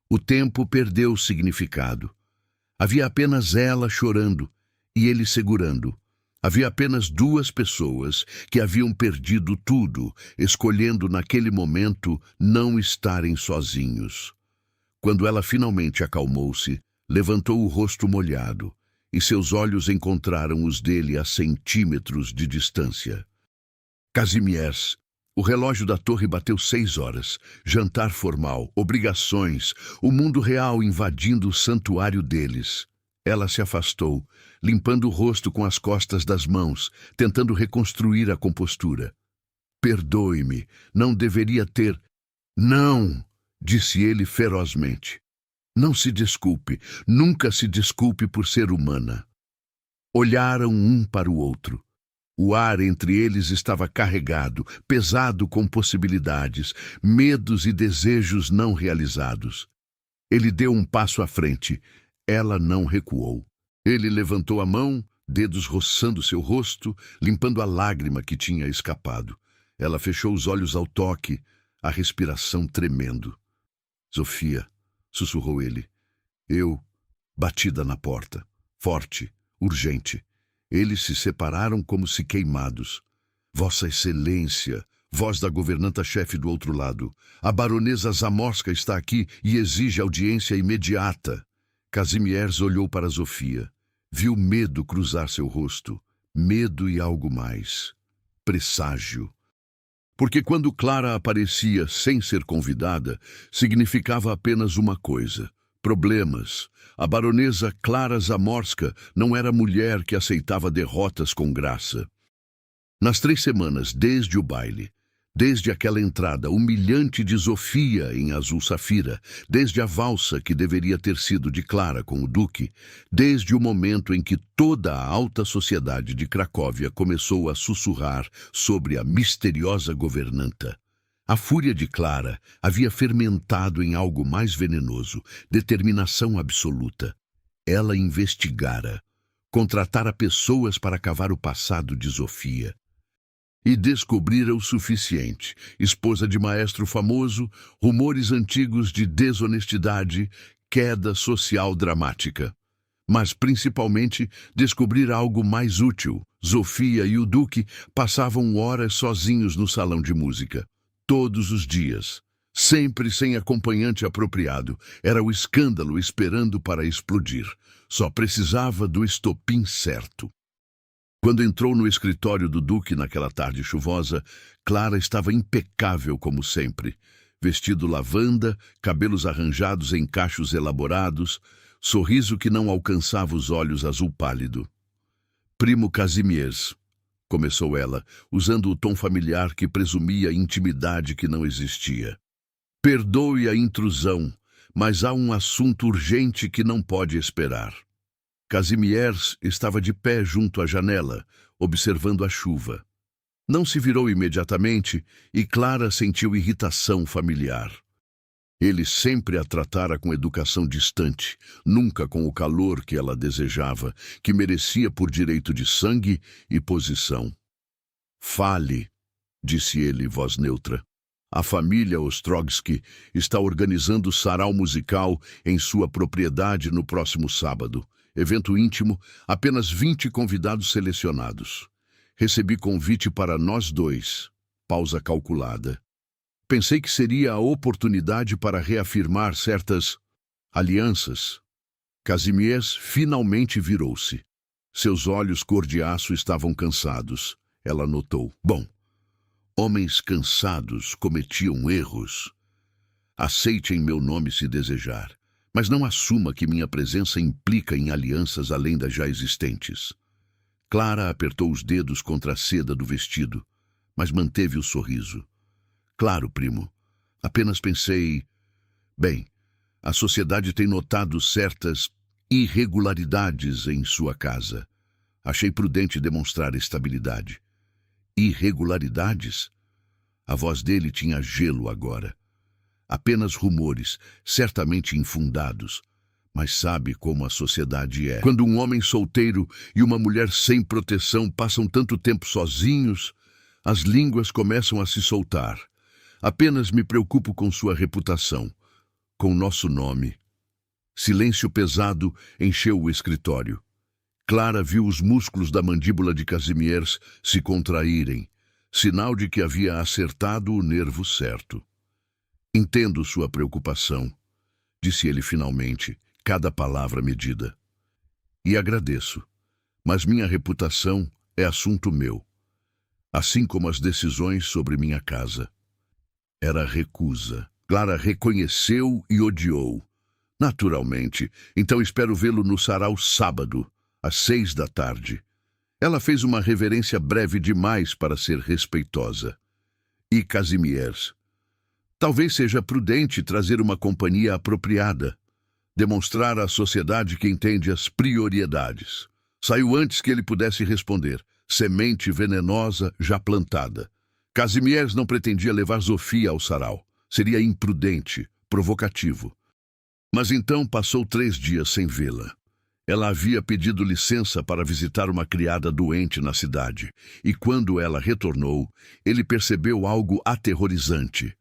O tempo perdeu o significado. Havia apenas ela chorando e ele segurando. Havia apenas 2 pessoas que haviam perdido tudo, escolhendo naquele momento não estarem sozinhos. Quando ela finalmente acalmou-se, levantou o rosto molhado e seus olhos encontraram os dele a centímetros de distância. Kazimierz. O relógio da torre bateu 6 horas. Jantar formal, obrigações, o mundo real invadindo o santuário deles. Ela se afastou, limpando o rosto com as costas das mãos, tentando reconstruir a compostura. Perdoe-me, não deveria ter... Não, disse ele ferozmente. Não se desculpe, nunca se desculpe por ser humana. Olharam um para o outro. O ar entre eles estava carregado, pesado com possibilidades, medos e desejos não realizados. Ele deu um passo à frente. Ela não recuou. Ele levantou a mão, dedos roçando seu rosto, limpando a lágrima que tinha escapado. Ela fechou os olhos ao toque, a respiração tremendo. Zofia, sussurrou ele. Batida na porta. Forte, urgente. Eles se separaram como se queimados. Vossa Excelência, Voz da governanta-chefe do outro lado. A baronesa Zamorska está aqui e exige audiência imediata. Kazimierz olhou para Zofia. Viu medo cruzar seu rosto. Medo e algo mais. Presságio. Porque quando Clara aparecia sem ser convidada, significava apenas uma coisa: problemas. A baronesa Clara Zamorska não era mulher que aceitava derrotas com graça. Nas 3 semanas, desde o baile, desde aquela entrada humilhante de Zofia em azul safira, desde a valsa que deveria ter sido de Clara com o duque, desde o momento em que toda a alta sociedade de Cracóvia começou a sussurrar sobre a misteriosa governanta, a fúria de Clara havia fermentado em algo mais venenoso, determinação absoluta. Ela investigara, contratara pessoas para cavar o passado de Zofia. E descobrira o suficiente. Esposa de maestro famoso, rumores antigos de desonestidade, queda social dramática. Mas, principalmente, descobrira algo mais útil. Zofia e o duque passavam horas sozinhos no salão de música. Todos os dias. Sempre sem acompanhante apropriado. Era o escândalo esperando para explodir. Só precisava do estopim certo. Quando entrou no escritório do duque naquela tarde chuvosa, Clara estava impecável como sempre. Vestido lavanda, cabelos arranjados em cachos elaborados, sorriso que não alcançava os olhos azul pálido. Primo Kazimierz, começou ela, usando o tom familiar que presumia intimidade que não existia. Perdoe a intrusão, mas há um assunto urgente que não pode esperar. Kazimierz estava de pé junto à janela, observando a chuva. Não se virou imediatamente e Clara sentiu irritação familiar. Ele sempre a tratara com educação distante, nunca com o calor que ela desejava, que merecia por direito de sangue e posição. Fale, disse ele, voz neutra. A família Ostrogsky está organizando sarau musical em sua propriedade no próximo sábado. Evento íntimo, apenas 20 convidados selecionados. Recebi convite para nós 2. Pausa calculada. Pensei que seria a oportunidade para reafirmar certas alianças. Kazimierz finalmente virou-se. Seus olhos cor de aço estavam cansados. Ela notou. Bom, homens cansados cometiam erros. Aceite em meu nome se desejar. Mas não assuma que minha presença implica em alianças além das já existentes. Clara apertou os dedos contra a seda do vestido, mas manteve o sorriso. Claro, primo. Apenas pensei... Bem, a sociedade tem notado certas irregularidades em sua casa. Achei prudente demonstrar estabilidade. Irregularidades? A voz dele tinha gelo agora. Apenas rumores, certamente infundados. Mas sabe como a sociedade é. Quando um homem solteiro e uma mulher sem proteção passam tanto tempo sozinhos, as línguas começam a se soltar. Apenas me preocupo com sua reputação, com nosso nome. Silêncio pesado encheu o escritório. Clara viu os músculos da mandíbula de Kazimierz se contraírem, sinal de que havia acertado o nervo certo. Entendo sua preocupação, disse ele finalmente, cada palavra medida. E agradeço, mas minha reputação é assunto meu, assim como as decisões sobre minha casa. Era recusa. Clara reconheceu e odiou. Naturalmente, então espero vê-lo no sarau sábado, às 6 da tarde. Ela fez uma reverência breve demais para ser respeitosa. E Kazimierz? Talvez seja prudente trazer uma companhia apropriada, demonstrar à sociedade que entende as prioridades. Saiu antes que ele pudesse responder, semente venenosa já plantada. Kazimierz não pretendia levar Zofia ao sarau. Seria imprudente, provocativo. Mas então passou 3 dias sem vê-la. Ela havia pedido licença para visitar uma criada doente na cidade, e quando ela retornou, ele percebeu algo aterrorizante.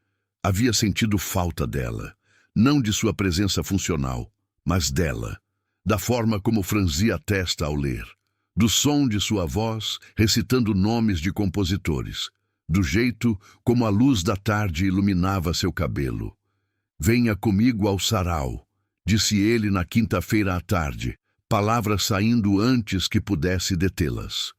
Havia sentido falta dela, não de sua presença funcional, mas dela, da forma como franzia a testa ao ler, do som de sua voz recitando nomes de compositores. do jeito como a luz da tarde iluminava seu cabelo. "Venha comigo ao sarau", disse ele na quinta-feira à tarde, palavras saindo antes que pudesse detê-las.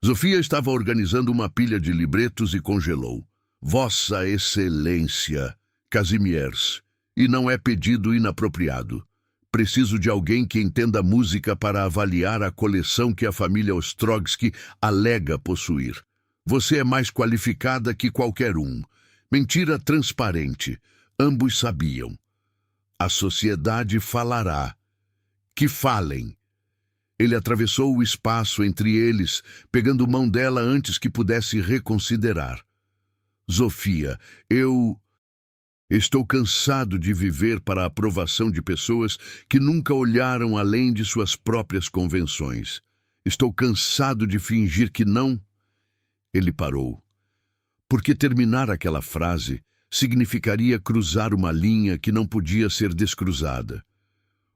Zofia estava organizando uma pilha de libretos e congelou. "Vossa Excelência, Kazimierz, e não é pedido inapropriado. Preciso de alguém que entenda música para avaliar a coleção que a família Ostrogsky alega possuir. Você é mais qualificada que qualquer um." Mentira transparente. Ambos sabiam. "A sociedade falará. Que falem." Ele atravessou o espaço entre eles, pegando mão dela antes que pudesse reconsiderar. "Zofia, eu estou cansado de viver para a aprovação de pessoas que nunca olharam além de suas próprias convenções. Estou cansado de fingir que não." Ele parou, porque terminar aquela frase significaria cruzar uma linha que não podia ser descruzada.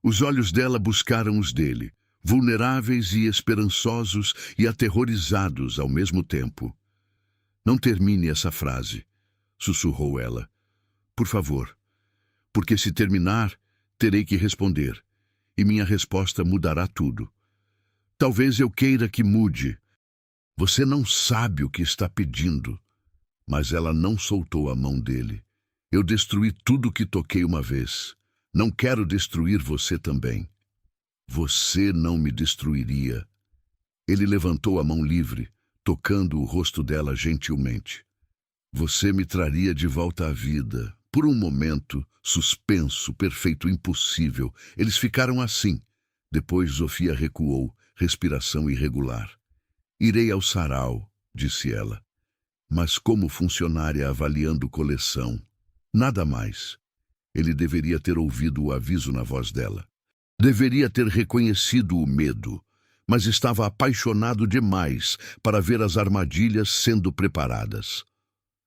Os olhos dela buscaram os dele, vulneráveis e esperançosos e aterrorizados ao mesmo tempo. "Não termine essa frase", sussurrou ela. "Por favor, porque se terminar, terei que responder, e minha resposta mudará tudo. Talvez eu queira que mude. Você não sabe o que está pedindo." Mas ela não soltou a mão dele. "Eu destruí tudo que toquei uma vez. Não quero destruir você também." "Você não me destruiria." Ele levantou a mão livre, tocando o rosto dela gentilmente. "Você me traria de volta à vida." Por um momento, suspenso, perfeito, impossível, eles ficaram assim. Depois Zofia recuou, respiração irregular. "Irei ao sarau", disse ela. "Mas como funcionária avaliando coleção. Nada mais." Ele deveria ter ouvido o aviso na voz dela. Deveria ter reconhecido o medo, mas estava apaixonado demais para ver as armadilhas sendo preparadas.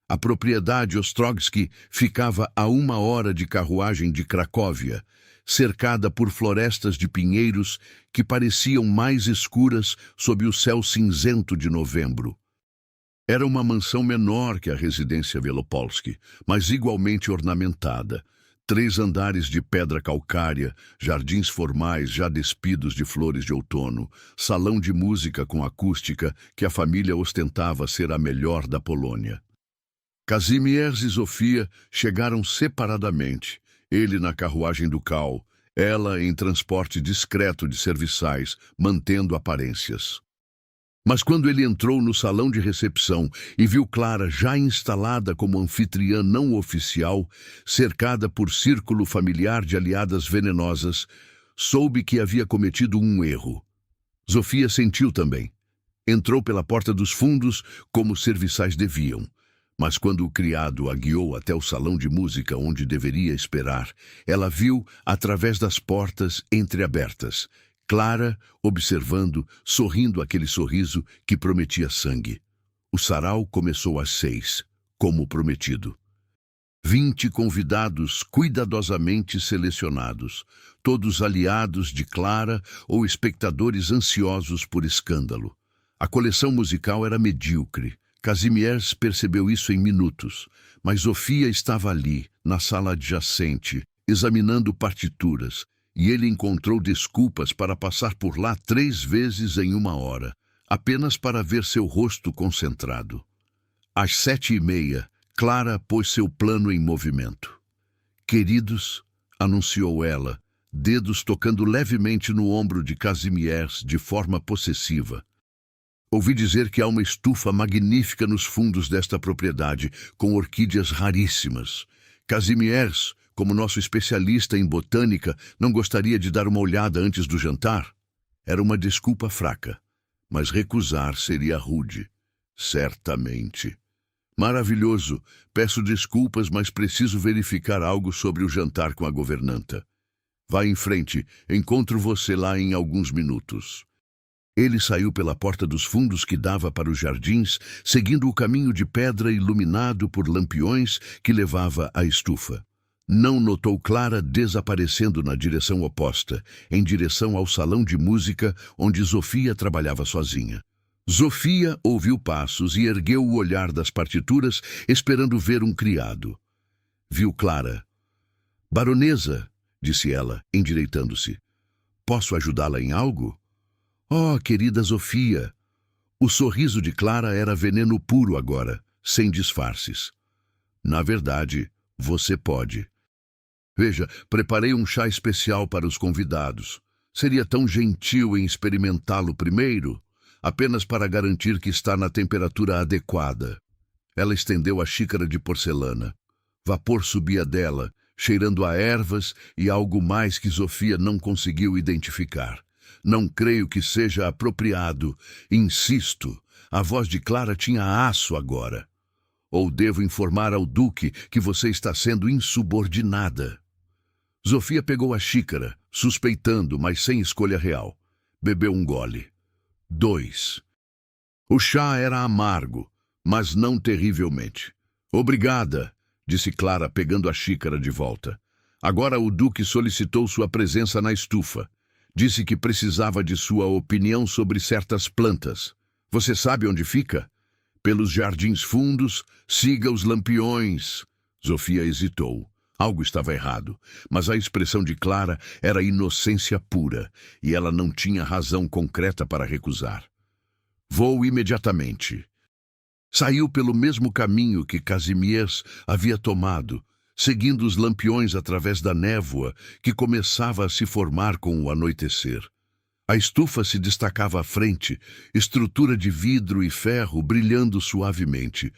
A propriedade Ostrogsky ficava a 1 hora de carruagem de Cracóvia, cercada por florestas de pinheiros que pareciam mais escuras sob o céu cinzento de novembro. Era uma mansão menor que a residência Wielopolski, mas igualmente ornamentada. 3 andares de pedra calcária, jardins formais já despidos de flores de outono, salão de música com acústica que a família ostentava ser a melhor da Polônia. Kazimierz e Zofia chegaram separadamente, ele na carruagem ducal, ela em transporte discreto de serviçais, mantendo aparências. Mas quando ele entrou no salão de recepção e viu Clara já instalada como anfitriã não oficial, cercada por círculo familiar de aliadas venenosas, soube que havia cometido um erro. Zofia sentiu também. Entrou pela porta dos fundos como os serviçais deviam. Mas quando o criado a guiou até o salão de música onde deveria esperar, ela viu, através das portas entreabertas, Clara observando, sorrindo aquele sorriso que prometia sangue. O sarau começou às 6, como prometido. 20 convidados cuidadosamente selecionados, todos aliados de Clara ou espectadores ansiosos por escândalo. A coleção musical era medíocre. Kazimierz percebeu isso em minutos, mas Zofia estava ali, na sala adjacente, examinando partituras, e ele encontrou desculpas para passar por lá 3 vezes em 1 hora, apenas para ver seu rosto concentrado. Às 7h30, Clara pôs seu plano em movimento. "Queridos", anunciou ela, dedos tocando levemente no ombro de Kazimierz de forma possessiva. "Ouvi dizer que há uma estufa magnífica nos fundos desta propriedade, com orquídeas raríssimas. Kazimierz, como nosso especialista em botânica, não gostaria de dar uma olhada antes do jantar?" Era uma desculpa fraca, mas recusar seria rude. "Certamente." "Maravilhoso. Peço desculpas, mas preciso verificar algo sobre o jantar com a governanta." "Vá em frente. Encontro você lá em alguns minutos." Ele saiu pela porta dos fundos que dava para os jardins, seguindo o caminho de pedra iluminado por lampiões que levava à estufa. Não notou Clara desaparecendo na direção oposta, em direção ao salão de música onde Zofia trabalhava sozinha. Zofia ouviu passos e ergueu o olhar das partituras, esperando ver um criado. Viu Clara. Baronesa, disse ela, endireitando-se. Posso ajudá-la em algo? Oh, querida Zofia! O sorriso de Clara era veneno puro agora, sem disfarces. Na verdade, você pode. Veja, preparei um chá especial para os convidados. Seria tão gentil em experimentá-lo primeiro, apenas para garantir que está na temperatura adequada. Ela estendeu a xícara de porcelana. Vapor subia dela, cheirando a ervas e algo mais que Zofia não conseguiu identificar. Não creio que seja apropriado. Insisto, a voz de Clara tinha aço agora. Ou devo informar ao Duque que você está sendo insubordinada? Zofia pegou a xícara, suspeitando, mas sem escolha real. Bebeu um gole. 2. O chá era amargo, mas não terrivelmente. Obrigada, disse Clara, pegando a xícara de volta. Agora o Duque solicitou sua presença na estufa. Disse que precisava de sua opinião sobre certas plantas. Você sabe onde fica? Pelos jardins fundos, siga os lampiões. Zofia hesitou. Algo estava errado, mas a expressão de Clara era inocência pura, e ela não tinha razão concreta para recusar. Vou imediatamente. Saiu pelo mesmo caminho que Casimirs havia tomado, seguindo os lampiões através da névoa que começava a se formar com o anoitecer. A estufa se destacava à frente, estrutura de vidro e ferro brilhando suavemente.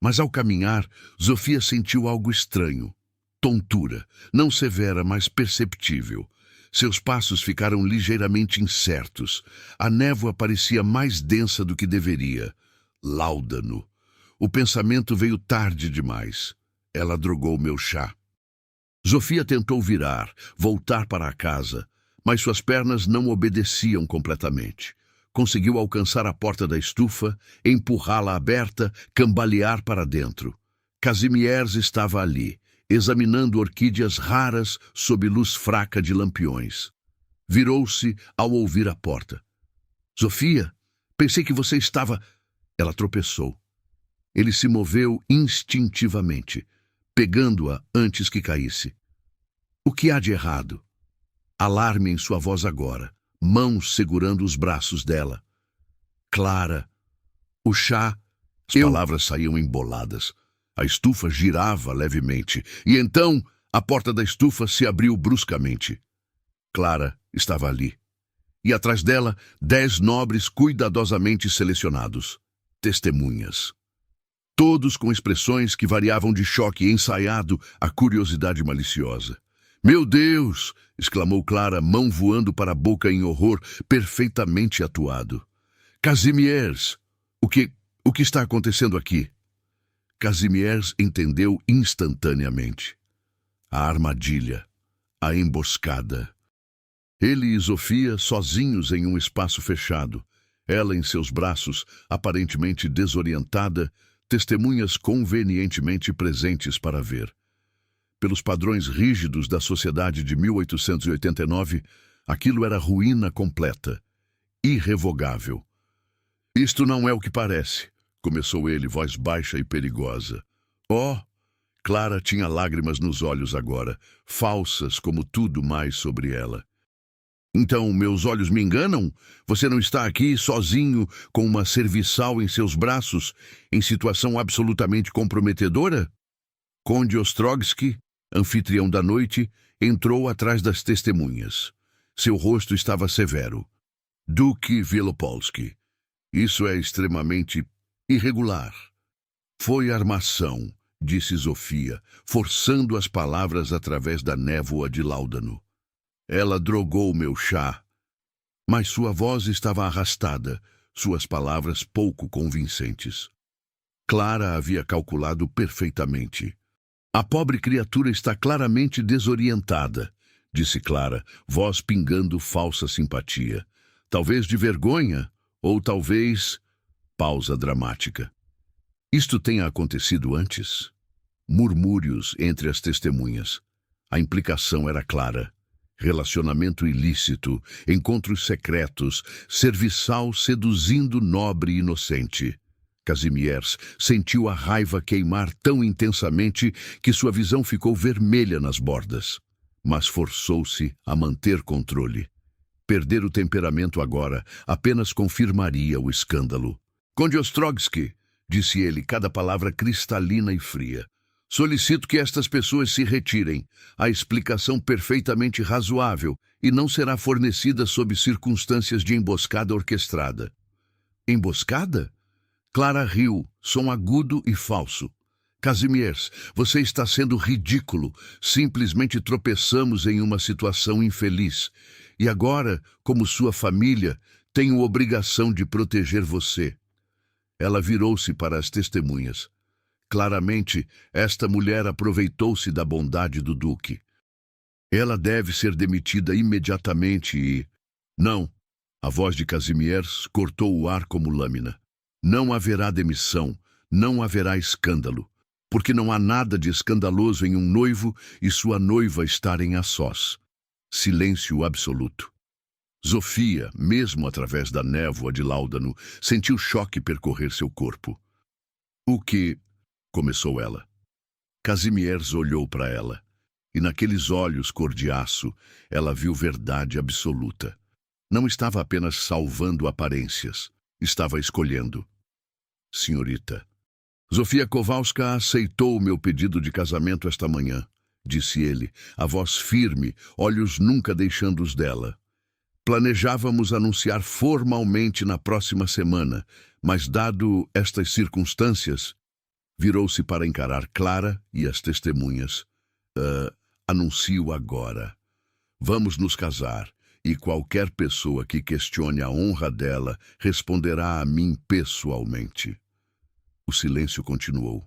Mas ao caminhar, Zofia sentiu algo estranho. Tontura, não severa, mas perceptível. Seus passos ficaram ligeiramente incertos. A névoa parecia mais densa do que deveria. Láudano. O pensamento veio tarde demais. Ela drogou meu chá. Zofia tentou virar, voltar para a casa, mas suas pernas não obedeciam completamente. Conseguiu alcançar a porta da estufa, empurrá-la aberta, cambalear para dentro. Casimirs estava ali, examinando orquídeas raras sob luz fraca de lampiões. Virou-se ao ouvir a porta. Zofia, pensei que você estava... Ela tropeçou. Ele se moveu instintivamente, pegando-a antes que caísse. O que há de errado? Alarme em sua voz agora, mãos segurando os braços dela. Clara, o chá... As palavras saíam emboladas. A estufa girava levemente, e então a porta da estufa se abriu bruscamente. Clara estava ali. E atrás dela, 10 nobres cuidadosamente selecionados. Testemunhas. Todos com expressões que variavam de choque ensaiado à curiosidade maliciosa. Meu Deus! Exclamou Clara, mão voando para a boca em horror, perfeitamente atuado. Casimirs! O que está acontecendo aqui? Casimirs entendeu instantaneamente. A armadilha, a emboscada. Ele e Zofia sozinhos em um espaço fechado, ela em seus braços, aparentemente desorientada, testemunhas convenientemente presentes para ver. Pelos padrões rígidos da sociedade de 1889, aquilo era ruína completa, irrevogável. Isto não é o que parece, começou ele, voz baixa e perigosa. Oh! Clara tinha lágrimas nos olhos agora, falsas como tudo mais sobre ela. Então, meus olhos me enganam? Você não está aqui sozinho, com uma serviçal em seus braços, em situação absolutamente comprometedora? Conde Ostrogsky, anfitrião da noite, entrou atrás das testemunhas. Seu rosto estava severo. Duque Wielopolski. Isso é extremamente irregular. Foi armação, disse Zofia, forçando as palavras através da névoa de láudano. Ela drogou meu chá. Mas sua voz estava arrastada, suas palavras pouco convincentes. Clara havia calculado perfeitamente. A pobre criatura está claramente desorientada, disse Clara, voz pingando falsa simpatia. Talvez de vergonha, ou talvez... Pausa dramática. Isto tenha acontecido antes? Murmúrios entre as testemunhas. A implicação era clara. Relacionamento ilícito, encontros secretos, serviçal seduzindo nobre e inocente. Kazimierz sentiu a raiva queimar tão intensamente que sua visão ficou vermelha nas bordas. Mas forçou-se a manter controle. Perder o temperamento agora apenas confirmaria o escândalo. Conde Ostrogsky, disse ele, cada palavra cristalina e fria. Solicito que estas pessoas se retirem. A explicação perfeitamente razoável e não será fornecida sob circunstâncias de emboscada orquestrada. Emboscada? Clara riu, som agudo e falso. Kazimierz, você está sendo ridículo. Simplesmente tropeçamos em uma situação infeliz. E agora, como sua família, tenho obrigação de proteger você. Ela virou-se para as testemunhas. Claramente, esta mulher aproveitou-se da bondade do duque. Ela deve ser demitida imediatamente e... Não, a voz de Kazimierz cortou o ar como lâmina. Não haverá demissão, não haverá escândalo, porque não há nada de escandaloso em um noivo e sua noiva estarem a sós. Silêncio absoluto. Zofia, mesmo através da névoa de Láudano, sentiu choque percorrer seu corpo. O que... começou ela. Kazimierz olhou para ela, e naqueles olhos cor de aço, ela viu verdade absoluta. Não estava apenas salvando aparências, estava escolhendo. Senhorita, Zofia Kowalska aceitou o meu pedido de casamento esta manhã, disse ele, a voz firme, olhos nunca deixando os dela. Planejávamos anunciar formalmente na próxima semana, mas dado estas circunstâncias, virou-se para encarar Clara e as testemunhas. Anuncio agora. Vamos nos casar, e qualquer pessoa que questione a honra dela responderá a mim pessoalmente. O silêncio continuou.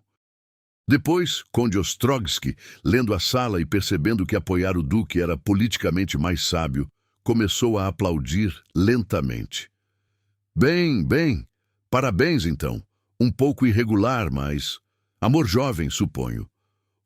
Depois, Conde Ostrogsky, lendo a sala e percebendo que apoiar o duque era politicamente mais sábio, começou a aplaudir lentamente. Bem, parabéns então. Um pouco irregular, mas... amor jovem, suponho.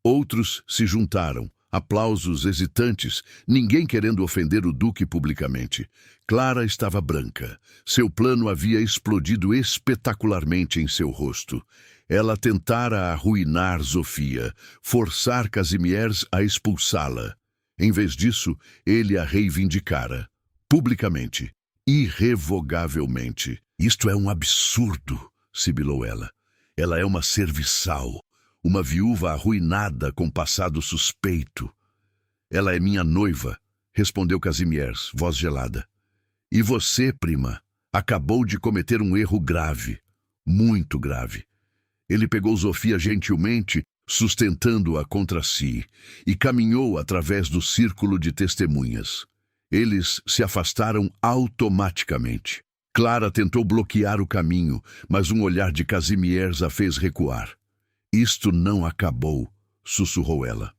Outros se juntaram, aplausos hesitantes, ninguém querendo ofender o duque publicamente. Clara estava branca. Seu plano havia explodido espetacularmente em seu rosto. Ela tentara arruinar Zofia, forçar Kazimierz a expulsá-la. Em vez disso, ele a reivindicara, publicamente, irrevogavelmente. Isto é um absurdo, sibilou ela. Ela é uma serviçal, uma viúva arruinada com passado suspeito. Ela é minha noiva, respondeu Kazimierz, voz gelada. E você, prima, acabou de cometer um erro grave, muito grave. Ele pegou Zofia gentilmente, sustentando-a contra si, e caminhou através do círculo de testemunhas. Eles se afastaram automaticamente. Clara tentou bloquear o caminho, mas um olhar de Kazimierz a fez recuar. Isto não acabou, sussurrou ela.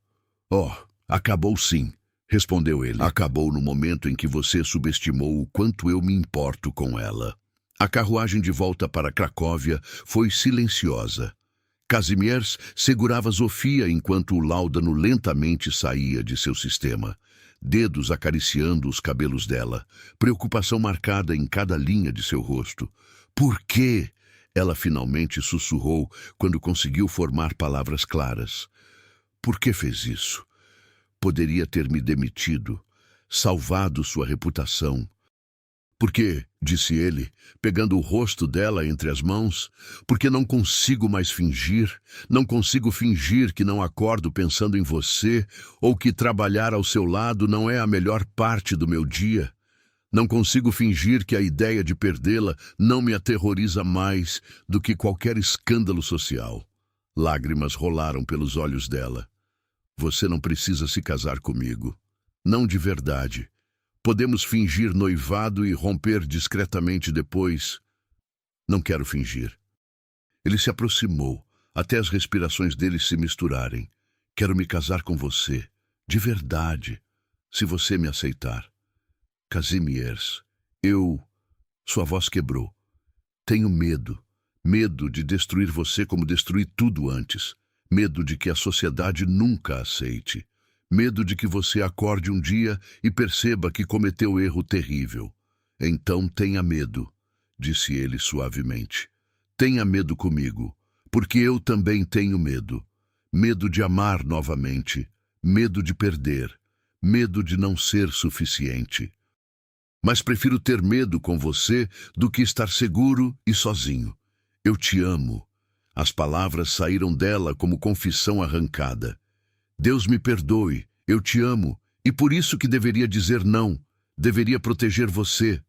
Oh, acabou sim, respondeu ele. Acabou no momento em que você subestimou o quanto eu me importo com ela. A carruagem de volta para Cracóvia foi silenciosa. Kazimierz segurava Zofia enquanto o Láudano lentamente saía de seu sistema. Dedos acariciando os cabelos dela, preocupação marcada em cada linha de seu rosto. Por quê? Ela finalmente sussurrou quando conseguiu formar palavras claras. Por que fez isso? Poderia ter me demitido, salvado sua reputação. Porque, disse ele, pegando o rosto dela entre as mãos, porque não consigo mais fingir, não consigo fingir que não acordo pensando em você, ou que trabalhar ao seu lado não é a melhor parte do meu dia. Não consigo fingir que a ideia de perdê-la não me aterroriza mais do que qualquer escândalo social. Lágrimas rolaram pelos olhos dela. Você não precisa se casar comigo. Não de verdade. Podemos fingir noivado e romper discretamente depois. Não quero fingir. Ele se aproximou, até as respirações dele se misturarem. Quero me casar com você, de verdade, se você me aceitar. Kazimierz, Sua voz quebrou. Tenho medo. Medo de destruir você como destruí tudo antes. Medo de que a sociedade nunca aceite. Medo de que você acorde um dia e perceba que cometeu erro terrível. Então tenha medo, disse ele suavemente. Tenha medo comigo, porque eu também tenho medo. Medo de amar novamente, medo de perder, medo de não ser suficiente. Mas prefiro ter medo com você do que estar seguro e sozinho. Eu te amo. As palavras saíram dela como confissão arrancada. Deus me perdoe, eu te amo, e por isso que deveria dizer não, deveria proteger você.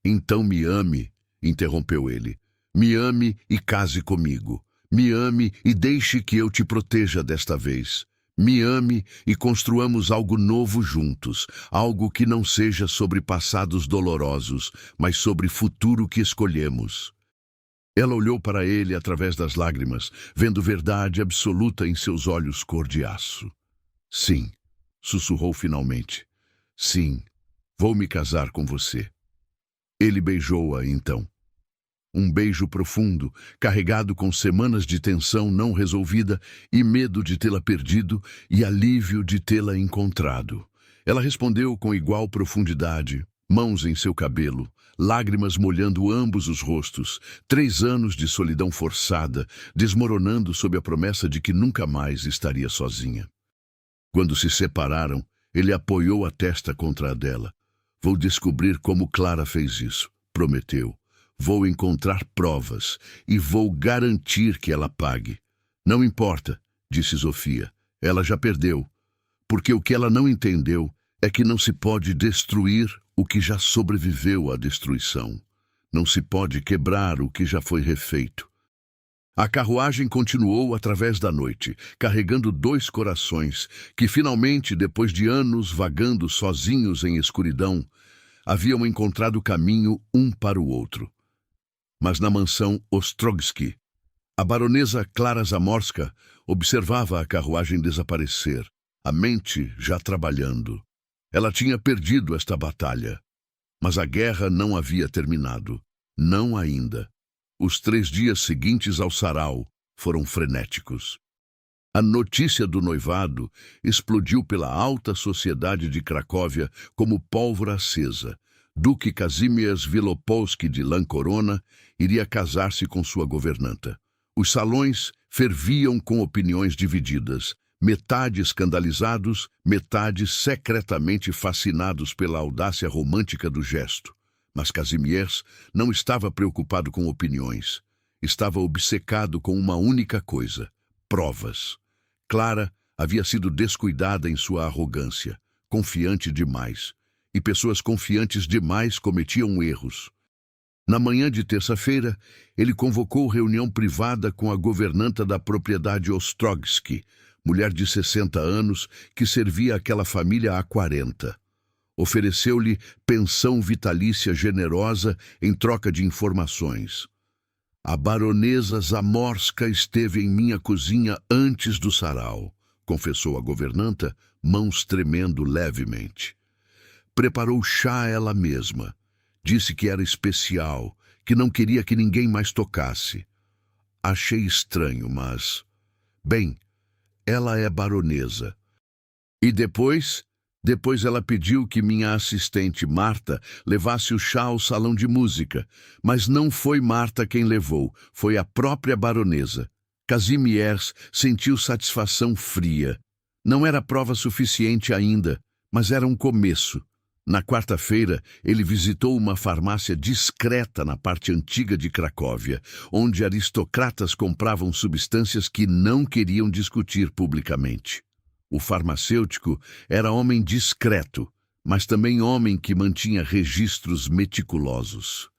Então me ame, interrompeu ele. Me ame e case comigo. Me ame e deixe que eu te proteja desta vez. Me ame e construamos algo novo juntos, algo que não seja sobre passados dolorosos, mas sobre futuro que escolhemos. Ela olhou para ele através das lágrimas, vendo verdade absoluta em seus olhos cor de aço. Sim, sussurrou finalmente. Sim, vou me casar com você. Ele beijou-a então. Um beijo profundo, carregado com semanas de tensão não resolvida e medo de tê-la perdido e alívio de tê-la encontrado. Ela respondeu com igual profundidade, mãos em seu cabelo, lágrimas molhando ambos os rostos, 3 anos de solidão forçada, desmoronando sob a promessa de que nunca mais estaria sozinha. Quando se separaram, ele apoiou a testa contra a dela. Vou descobrir como Clara fez isso, prometeu. Vou encontrar provas e vou garantir que ela pague. Não importa, disse Sofia. Ela já perdeu. Porque o que ela não entendeu é que não se pode destruir o que já sobreviveu à destruição. Não se pode quebrar o que já foi refeito. A carruagem continuou através da noite, carregando 2 corações que finalmente, depois de anos vagando sozinhos em escuridão, haviam encontrado caminho um para o outro. Mas na mansão Ostrogsky, a baronesa Klara Zamorska observava a carruagem desaparecer, a mente já trabalhando. Ela tinha perdido esta batalha, mas a guerra não havia terminado. Não ainda. Os 3 dias seguintes ao sarau foram frenéticos. A notícia do noivado explodiu pela alta sociedade de Cracóvia como pólvora acesa. Duque Kazimierz Wielopolski de Lankorona iria casar-se com sua governanta. Os salões ferviam com opiniões divididas, metade escandalizados, metade secretamente fascinados pela audácia romântica do gesto. Mas Kazimierz não estava preocupado com opiniões. Estava obcecado com uma única coisa: provas. Clara havia sido descuidada em sua arrogância, confiante demais. E pessoas confiantes demais cometiam erros. Na manhã de terça-feira, ele convocou reunião privada com a governanta da propriedade Ostrogsky, mulher de 60 anos que servia aquela família há 40. Ofereceu-lhe pensão vitalícia generosa em troca de informações. A baronesa Zamorska esteve em minha cozinha antes do sarau, confessou a governanta, mãos tremendo levemente. Preparou chá ela mesma. Disse que era especial, que não queria que ninguém mais tocasse. Achei estranho, mas... Bem, ela é baronesa. E depois ela pediu que minha assistente Marta levasse o chá ao salão de música, mas não foi Marta quem levou, foi a própria baronesa. Kazimierz sentiu satisfação fria. Não era prova suficiente ainda, mas era um começo. Na quarta-feira, ele visitou uma farmácia discreta na parte antiga de Cracóvia, onde aristocratas compravam substâncias que não queriam discutir publicamente. O farmacêutico era homem discreto, mas também homem que mantinha registros meticulosos.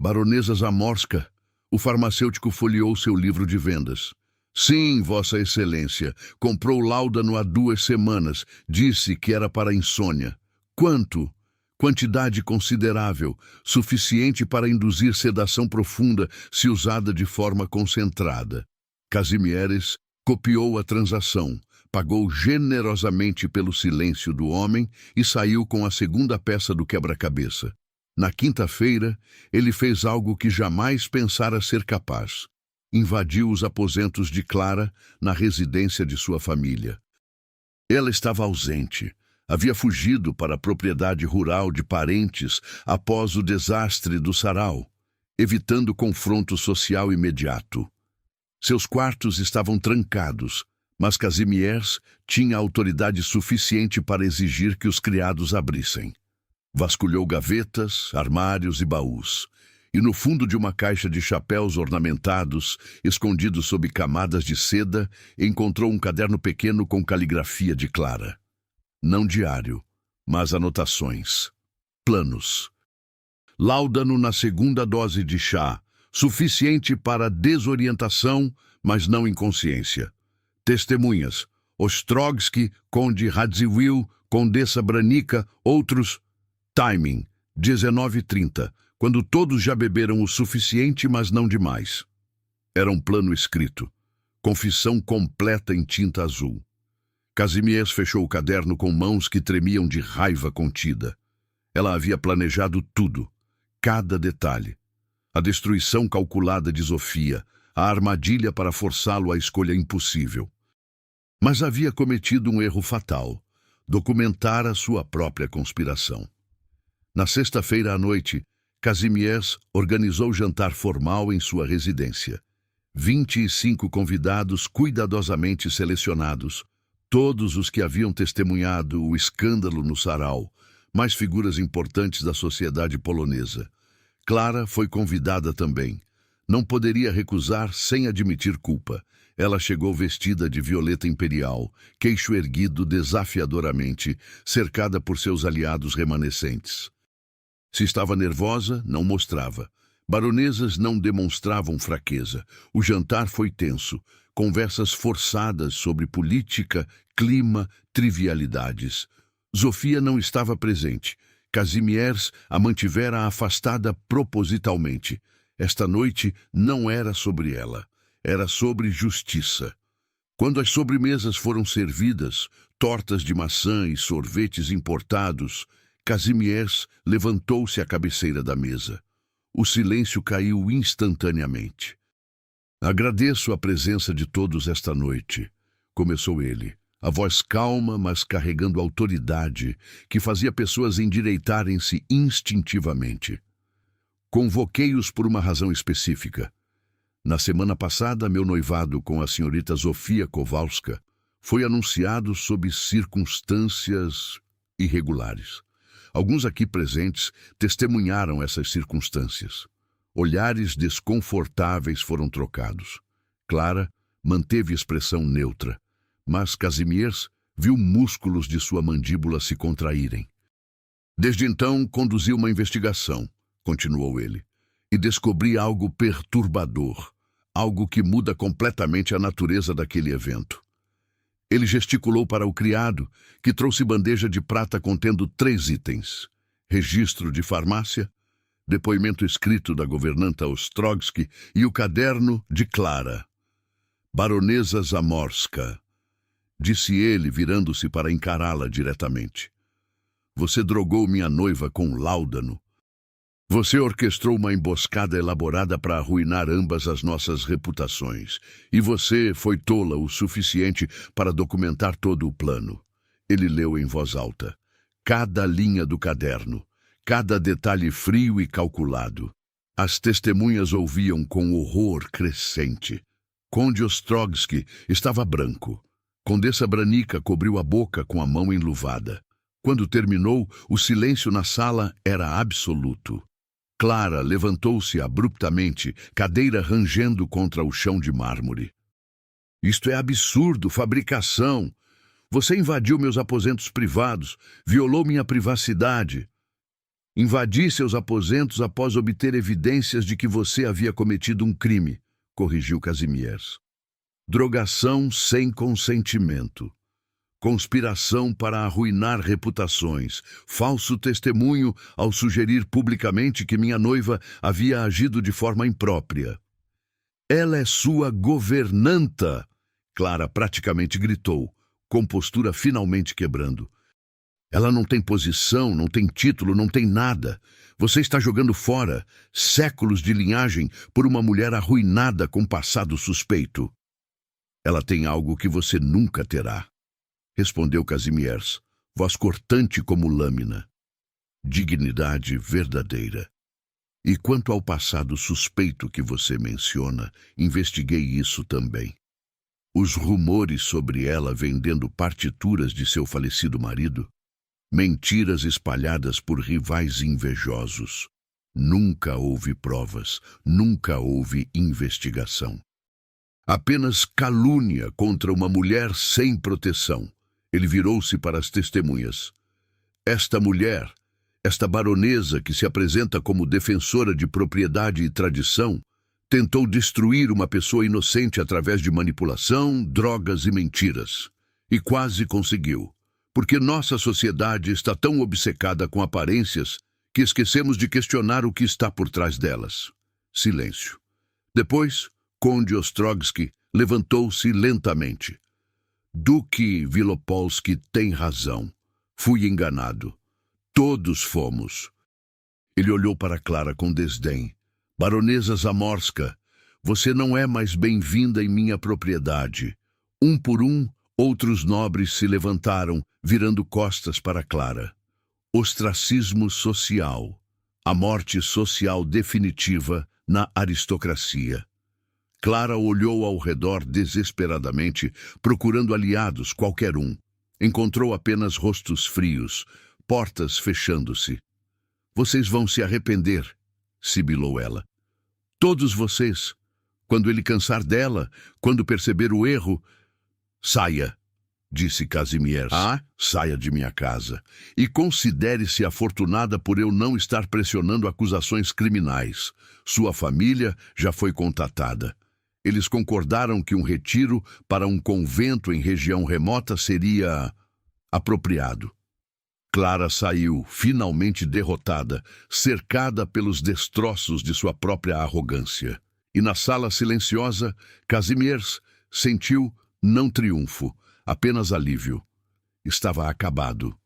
Baronesa Zamorska, o farmacêutico folheou seu livro de vendas. Sim, Vossa Excelência, comprou láudano há 2 semanas, disse que era para insônia. Quanto? Quantidade considerável, suficiente para induzir sedação profunda se usada de forma concentrada. Kazimierz copiou a transação, pagou generosamente pelo silêncio do homem e saiu com a 2ª peça do quebra-cabeça. Na quinta-feira, ele fez algo que jamais pensara ser capaz. Invadiu os aposentos de Clara na residência de sua família. Ela estava ausente. Havia fugido para a propriedade rural de parentes após o desastre do sarau, evitando confronto social imediato. Seus quartos estavam trancados, mas Kazimierz tinha autoridade suficiente para exigir que os criados abrissem. Vasculhou gavetas, armários e baús, e no fundo de uma caixa de chapéus ornamentados, escondido sob camadas de seda, encontrou um caderno pequeno com caligrafia de Clara. Não diário, mas anotações. Planos. Láudano na segunda dose de chá, suficiente para desorientação, mas não inconsciência. Testemunhas. Ostrogski, Conde Radziwiłł, Condessa Branica, outros. Timing. 19h30, quando todos já beberam o suficiente, mas não demais. Era um plano escrito. Confissão completa em tinta azul. Kazimierz fechou o caderno com mãos que tremiam de raiva contida. Ela havia planejado tudo, cada detalhe. A destruição calculada de Zofia, a armadilha para forçá-lo à escolha impossível. Mas havia cometido um erro fatal: documentar a sua própria conspiração. Na sexta-feira à noite, Kazimierz organizou jantar formal em sua residência. 25 convidados cuidadosamente selecionados, todos os que haviam testemunhado o escândalo no sarau, mais figuras importantes da sociedade polonesa. Clara foi convidada também. Não poderia recusar sem admitir culpa. Ela chegou vestida de violeta imperial, queixo erguido desafiadoramente, cercada por seus aliados remanescentes. Se estava nervosa, não mostrava. Baronesas não demonstravam fraqueza. O jantar foi tenso. Conversas forçadas sobre política, clima, trivialidades. Zofia não estava presente. Kazimierz a mantivera afastada propositalmente. Esta noite não era sobre ela. Era sobre justiça. Quando as sobremesas foram servidas, tortas de maçã e sorvetes importados, Kazimierz levantou-se à cabeceira da mesa. O silêncio caiu instantaneamente. Agradeço a presença de todos esta noite, começou ele, a voz calma, mas carregando autoridade, que fazia pessoas endireitarem-se instintivamente. Convoquei-os por uma razão específica. Na semana passada, meu noivado com a senhorita Zofia Kowalska foi anunciado sob circunstâncias irregulares. Alguns aqui presentes testemunharam essas circunstâncias. Olhares desconfortáveis foram trocados. Clara manteve expressão neutra, mas Kazimierz viu músculos de sua mandíbula se contraírem. Desde então, conduzi uma investigação, continuou ele, e descobri algo perturbador, algo que muda completamente a natureza daquele evento. Ele gesticulou para o criado, que trouxe bandeja de prata contendo 3 itens: registro de farmácia, depoimento escrito da governanta Ostrogski e o caderno de Clara. Baronesa Zamorska, disse ele, virando-se para encará-la diretamente. Você drogou minha noiva com láudano. Você orquestrou uma emboscada elaborada para arruinar ambas as nossas reputações. E você foi tola o suficiente para documentar todo o plano. Ele leu em voz alta. Cada linha do caderno. Cada detalhe frio e calculado. As testemunhas ouviam com horror crescente. Conde Ostrogski estava branco. Condessa Branica cobriu a boca com a mão enluvada. Quando terminou, o silêncio na sala era absoluto. Clara levantou-se abruptamente, cadeira rangendo contra o chão de mármore. Isto é absurdo, fabricação. Você invadiu meus aposentos privados, violou minha privacidade. Invadi seus aposentos após obter evidências de que você havia cometido um crime, corrigiu Kazimierz. Drogação sem consentimento. Conspiração para arruinar reputações, falso testemunho ao sugerir publicamente que minha noiva havia agido de forma imprópria. Ela é sua governanta, Clara praticamente gritou, compostura finalmente quebrando. Ela não tem posição, não tem título, não tem nada. Você está jogando fora séculos de linhagem por uma mulher arruinada com passado suspeito. Ela tem algo que você nunca terá. respondeu Kazimierz, voz cortante como lâmina. Dignidade verdadeira. E quanto ao passado suspeito que você menciona, investiguei isso também. Os rumores sobre ela vendendo partituras de seu falecido marido, mentiras espalhadas por rivais invejosos. Nunca houve provas, nunca houve investigação. Apenas calúnia contra uma mulher sem proteção. Ele virou-se para as testemunhas. Esta mulher, esta baronesa que se apresenta como defensora de propriedade e tradição, tentou destruir uma pessoa inocente através de manipulação, drogas e mentiras. E quase conseguiu, porque nossa sociedade está tão obcecada com aparências que esquecemos de questionar o que está por trás delas. Silêncio. Depois, Conde Ostrogski levantou-se lentamente. Duque Wielopolski tem razão. Fui enganado. Todos fomos. Ele olhou para Clara com desdém. Baronesa Zamorska, você não é mais bem-vinda em minha propriedade. Um por um, outros nobres se levantaram, virando costas para Clara. Ostracismo social. A morte social definitiva na aristocracia. Clara olhou ao redor desesperadamente, procurando aliados, qualquer um. Encontrou apenas rostos frios, portas fechando-se. Vocês vão se arrepender, sibilou ela. Todos vocês. Quando ele cansar dela, quando perceber o erro... Saia, disse Kazimierz. Saia de minha casa. E considere-se afortunada por eu não estar pressionando acusações criminais. Sua família já foi contatada. Eles concordaram que um retiro para um convento em região remota seria apropriado. Clara saiu, finalmente derrotada, cercada pelos destroços de sua própria arrogância. E na sala silenciosa, Kazimierz sentiu não triunfo, apenas alívio. Estava acabado.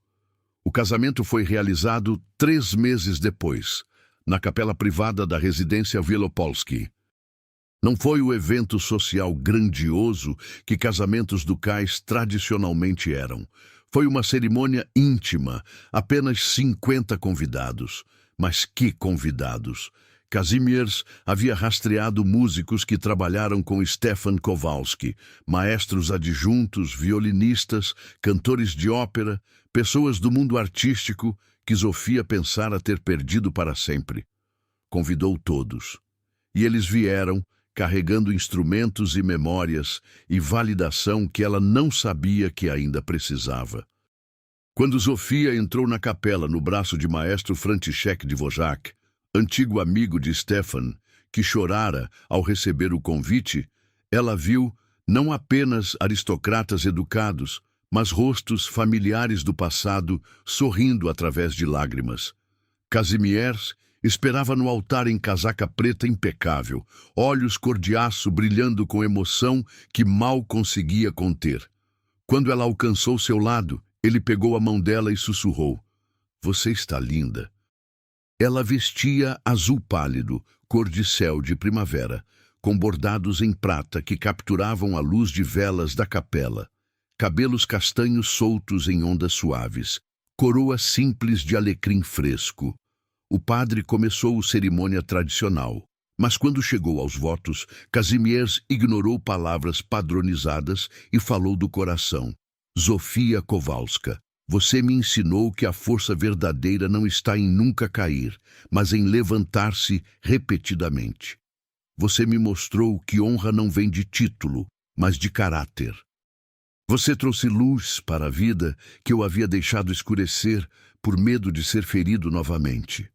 O casamento foi realizado 3 meses depois, na capela privada da residência Wielopolski. Não foi o evento social grandioso que casamentos ducais tradicionalmente eram. Foi uma cerimônia íntima, apenas 50 convidados. Mas que convidados! Kazimierz havia rastreado músicos que trabalharam com Stefan Kowalski, maestros adjuntos, violinistas, cantores de ópera, pessoas do mundo artístico que Zofia pensara ter perdido para sempre. Convidou todos. E eles vieram, carregando instrumentos e memórias e validação que ela não sabia que ainda precisava. Quando Zofia entrou na capela no braço de maestro František Dvořák, antigo amigo de Stefan, que chorara ao receber o convite, ela viu não apenas aristocratas educados, mas rostos familiares do passado sorrindo através de lágrimas. Kazimierz esperava no altar em casaca preta impecável, olhos cor de aço brilhando com emoção que mal conseguia conter. Quando ela alcançou seu lado, ele pegou a mão dela e sussurrou: "Você está linda." Ela vestia azul pálido, cor de céu de primavera, com bordados em prata que capturavam a luz de velas da capela, cabelos castanhos soltos em ondas suaves, coroa simples de alecrim fresco. O padre começou a cerimônia tradicional, mas quando chegou aos votos, Kazimierz ignorou palavras padronizadas e falou do coração. Zofia Kowalska, você me ensinou que a força verdadeira não está em nunca cair, mas em levantar-se repetidamente. Você me mostrou que honra não vem de título, mas de caráter. Você trouxe luz para a vida que eu havia deixado escurecer por medo de ser ferido novamente.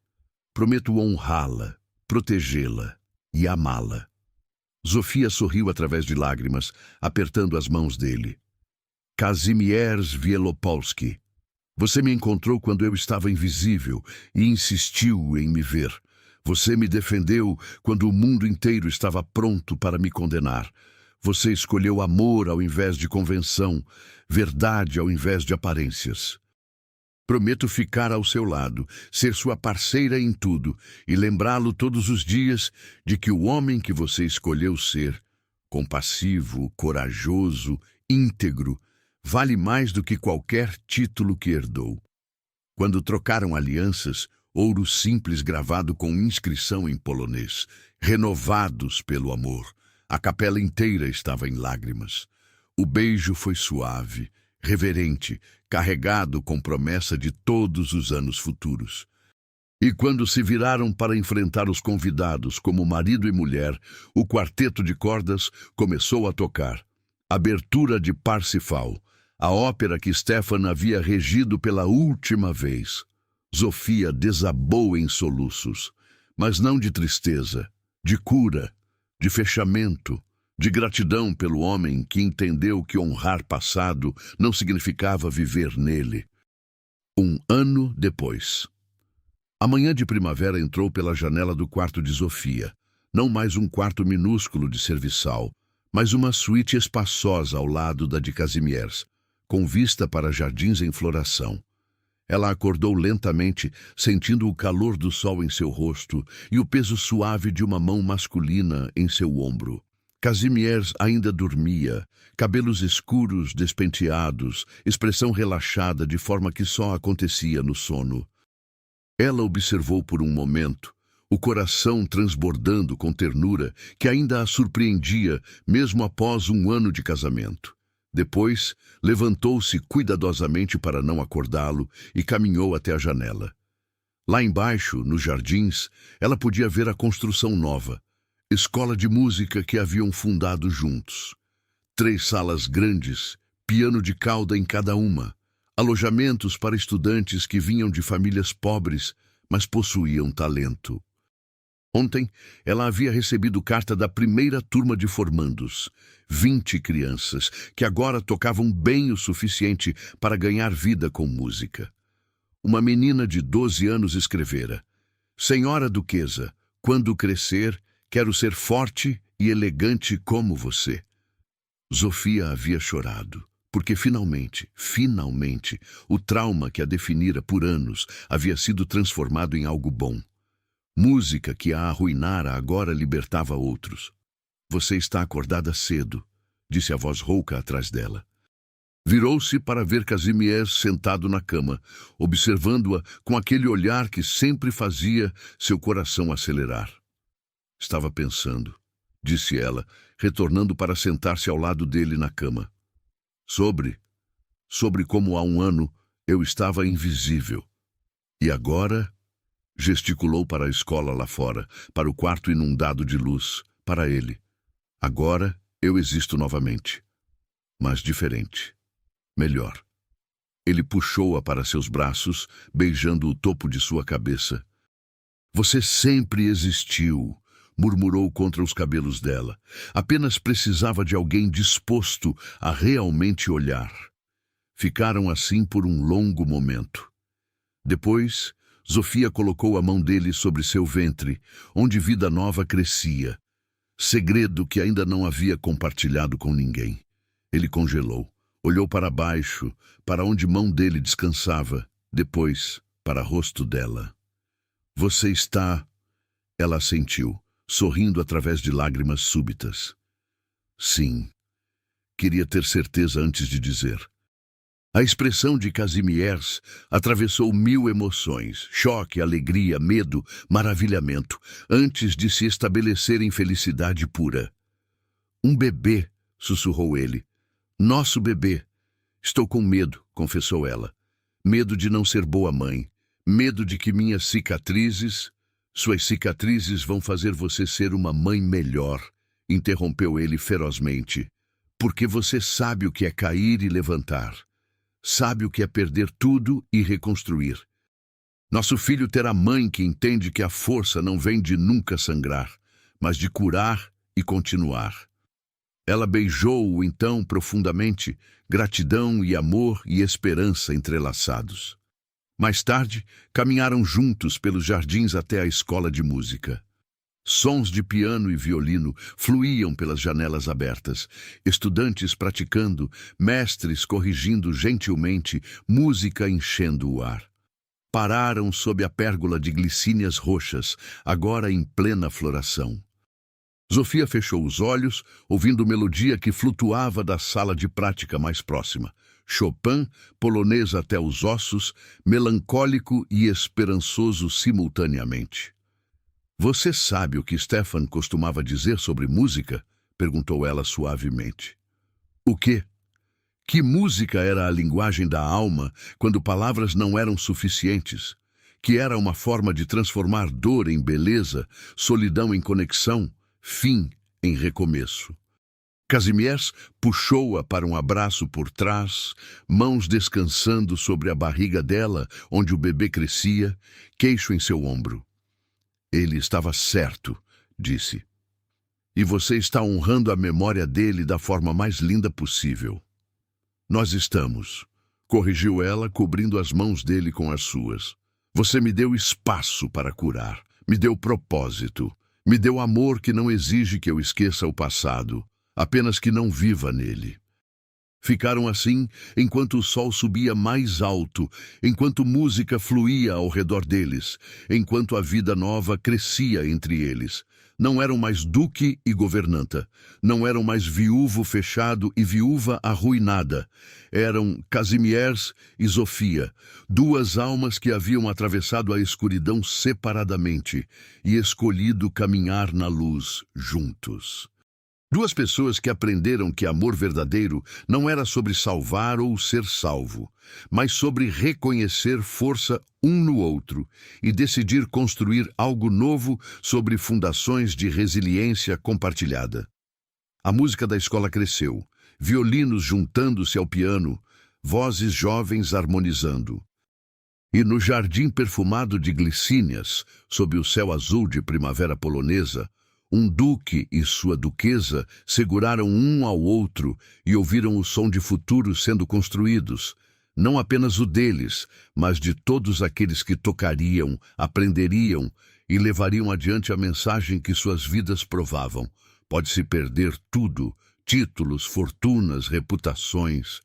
Prometo honrá-la, protegê-la e amá-la. Zofia sorriu através de lágrimas, apertando as mãos dele. Kazimierz Wielopolski, você me encontrou quando eu estava invisível e insistiu em me ver. Você me defendeu quando o mundo inteiro estava pronto para me condenar. Você escolheu amor ao invés de convenção, verdade ao invés de aparências. Prometo ficar ao seu lado, ser sua parceira em tudo e lembrá-lo todos os dias de que o homem que você escolheu ser, compassivo, corajoso, íntegro, vale mais do que qualquer título que herdou. Quando trocaram alianças, ouro simples gravado com inscrição em polonês, renovados pelo amor, a capela inteira estava em lágrimas. O beijo foi suave, reverente, carregado com promessa de todos os anos futuros. E quando se viraram para enfrentar os convidados como marido e mulher, o quarteto de cordas começou a tocar. Abertura de Parsifal, a ópera que Stefan havia regido pela última vez. Zofia desabou em soluços, mas não de tristeza, de cura, de fechamento, de gratidão pelo homem que entendeu que honrar passado não significava viver nele. Um ano depois. A manhã de primavera entrou pela janela do quarto de Zofia, não mais um quarto minúsculo de serviçal, mas uma suíte espaçosa ao lado da de Kazimierz, com vista para jardins em floração. Ela acordou lentamente, sentindo o calor do sol em seu rosto e o peso suave de uma mão masculina em seu ombro. Kazimierz ainda dormia, cabelos escuros despenteados, expressão relaxada de forma que só acontecia no sono. Ela observou por um momento, o coração transbordando com ternura que ainda a surpreendia mesmo após um ano de casamento. Depois, levantou-se cuidadosamente para não acordá-lo e caminhou até a janela. Lá embaixo, nos jardins, ela podia ver a construção nova, escola de música que haviam fundado juntos. 3 salas grandes, piano de cauda em cada uma, alojamentos para estudantes que vinham de famílias pobres, mas possuíam talento. Ontem, ela havia recebido carta da primeira turma de formandos, 20 crianças, que agora tocavam bem o suficiente para ganhar vida com música. Uma menina de 12 anos escrevera: Senhora Duquesa, quando crescer, quero ser forte e elegante como você. Zofia havia chorado, porque finalmente, o trauma que a definira por anos havia sido transformado em algo bom. Música que a arruinara agora libertava outros. Você está acordada cedo, disse a voz rouca atrás dela. Virou-se para ver Kazimierz sentado na cama, observando-a com aquele olhar que sempre fazia seu coração acelerar. Estava pensando, disse ela, retornando para sentar-se ao lado dele na cama. Sobre como há um ano eu estava invisível. E agora, gesticulou para a escola lá fora, para o quarto inundado de luz, para ele. Agora eu existo novamente, mas diferente, melhor. Ele puxou-a para seus braços, beijando o topo de sua cabeça. Você sempre existiu, murmurou contra os cabelos dela. Apenas precisava de alguém disposto a realmente olhar. Ficaram assim por um longo momento. Depois, Zofia colocou a mão dele sobre seu ventre, onde vida nova crescia. Segredo que ainda não havia compartilhado com ninguém. Ele congelou, olhou para baixo, para onde mão dele descansava, depois para o rosto dela. Você está... Ela assentiu, sorrindo através de lágrimas súbitas. Sim. Queria ter certeza antes de dizer. A expressão de Kazimierz atravessou 1000 emoções, choque, alegria, medo, maravilhamento, antes de se estabelecer em felicidade pura. Um bebê, sussurrou ele. Nosso bebê. Estou com medo, confessou ela. Medo de não ser boa mãe. Medo de que minhas cicatrizes... Suas cicatrizes vão fazer você ser uma mãe melhor, interrompeu ele ferozmente. Porque você sabe o que é cair e levantar. Sabe o que é perder tudo e reconstruir. Nosso filho terá mãe que entende que a força não vem de nunca sangrar, mas de curar e continuar. Ela beijou-o então profundamente, gratidão e amor e esperança entrelaçados. Mais tarde, caminharam juntos pelos jardins até a escola de música. Sons de piano e violino fluíam pelas janelas abertas, estudantes praticando, mestres corrigindo gentilmente, música enchendo o ar. Pararam sob a pérgola de glicínias roxas, agora em plena floração. Zofia fechou os olhos, ouvindo melodia que flutuava da sala de prática mais próxima. Chopin, polonês até os ossos, melancólico e esperançoso simultaneamente. Você sabe o que Stefan costumava dizer sobre música? Perguntou ela suavemente. O quê? Que música era a linguagem da alma quando palavras não eram suficientes? Que era uma forma de transformar dor em beleza, solidão em conexão, fim em recomeço. Kazimierz puxou-a para um abraço por trás, mãos descansando sobre a barriga dela, onde o bebê crescia, queixo em seu ombro. Ele estava certo, disse. E você está honrando a memória dele da forma mais linda possível. Nós estamos, corrigiu ela, cobrindo as mãos dele com as suas. Você me deu espaço para curar, me deu propósito, me deu amor que não exige que eu esqueça o passado, apenas que não viva nele. Ficaram assim enquanto o sol subia mais alto, enquanto música fluía ao redor deles, enquanto a vida nova crescia entre eles. Não eram mais duque e governanta, não eram mais viúvo fechado e viúva arruinada. Eram Kazimierz e Zofia, duas almas que haviam atravessado a escuridão separadamente e escolhido caminhar na luz juntos. Duas pessoas que aprenderam que amor verdadeiro não era sobre salvar ou ser salvo, mas sobre reconhecer força um no outro e decidir construir algo novo sobre fundações de resiliência compartilhada. A música da escola cresceu, violinos juntando-se ao piano, vozes jovens harmonizando. E no jardim perfumado de glicínias, sob o céu azul de primavera polonesa, um duque e sua duquesa seguraram um ao outro e ouviram o som de futuros sendo construídos, não apenas o deles, mas de todos aqueles que tocariam, aprenderiam e levariam adiante a mensagem que suas vidas provavam. Pode-se perder tudo, títulos, fortunas, reputações.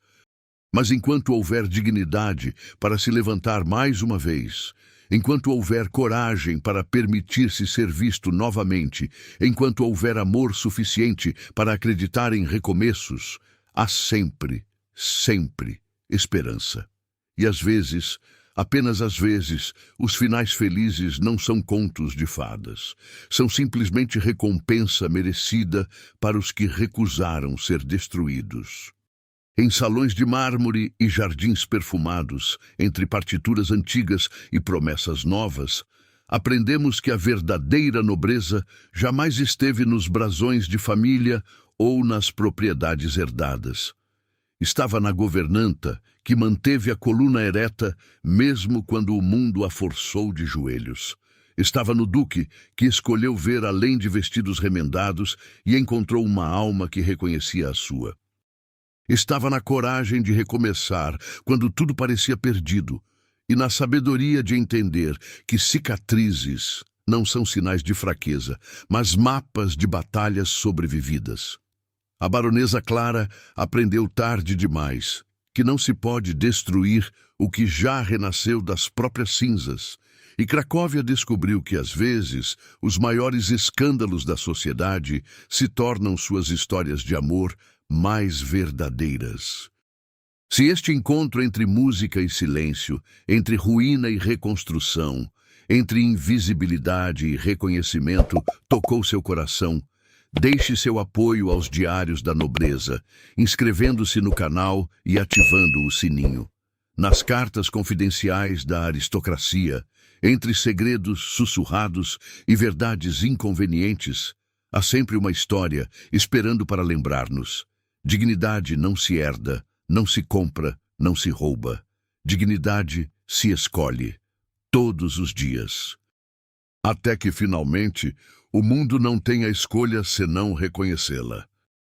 Mas enquanto houver dignidade para se levantar mais uma vez, enquanto houver coragem para permitir-se ser visto novamente, enquanto houver amor suficiente para acreditar em recomeços, há sempre, sempre esperança. E às vezes, apenas às vezes, os finais felizes não são contos de fadas. São simplesmente recompensa merecida para os que recusaram ser destruídos. Em salões de mármore e jardins perfumados, entre partituras antigas e promessas novas, aprendemos que a verdadeira nobreza jamais esteve nos brasões de família ou nas propriedades herdadas. Estava na governanta, que manteve a coluna ereta mesmo quando o mundo a forçou de joelhos. Estava no duque, que escolheu ver além de vestidos remendados e encontrou uma alma que reconhecia a sua. Estava na coragem de recomeçar quando tudo parecia perdido e na sabedoria de entender que cicatrizes não são sinais de fraqueza, mas mapas de batalhas sobrevividas. A baronesa Clara aprendeu tarde demais que não se pode destruir o que já renasceu das próprias cinzas, e Cracóvia descobriu que, às vezes, os maiores escândalos da sociedade se tornam suas histórias de amor mais verdadeiras. Se este encontro entre música e silêncio, entre ruína e reconstrução, entre invisibilidade e reconhecimento, tocou seu coração, deixe seu apoio aos Diários da Nobreza, inscrevendo-se no canal e ativando o sininho. Nas cartas confidenciais da aristocracia, entre segredos sussurrados e verdades inconvenientes, há sempre uma história esperando para lembrar-nos. Dignidade não se herda, não se compra, não se rouba. Dignidade se escolhe, todos os dias. Até que, finalmente, o mundo não tenha escolha senão reconhecê-la.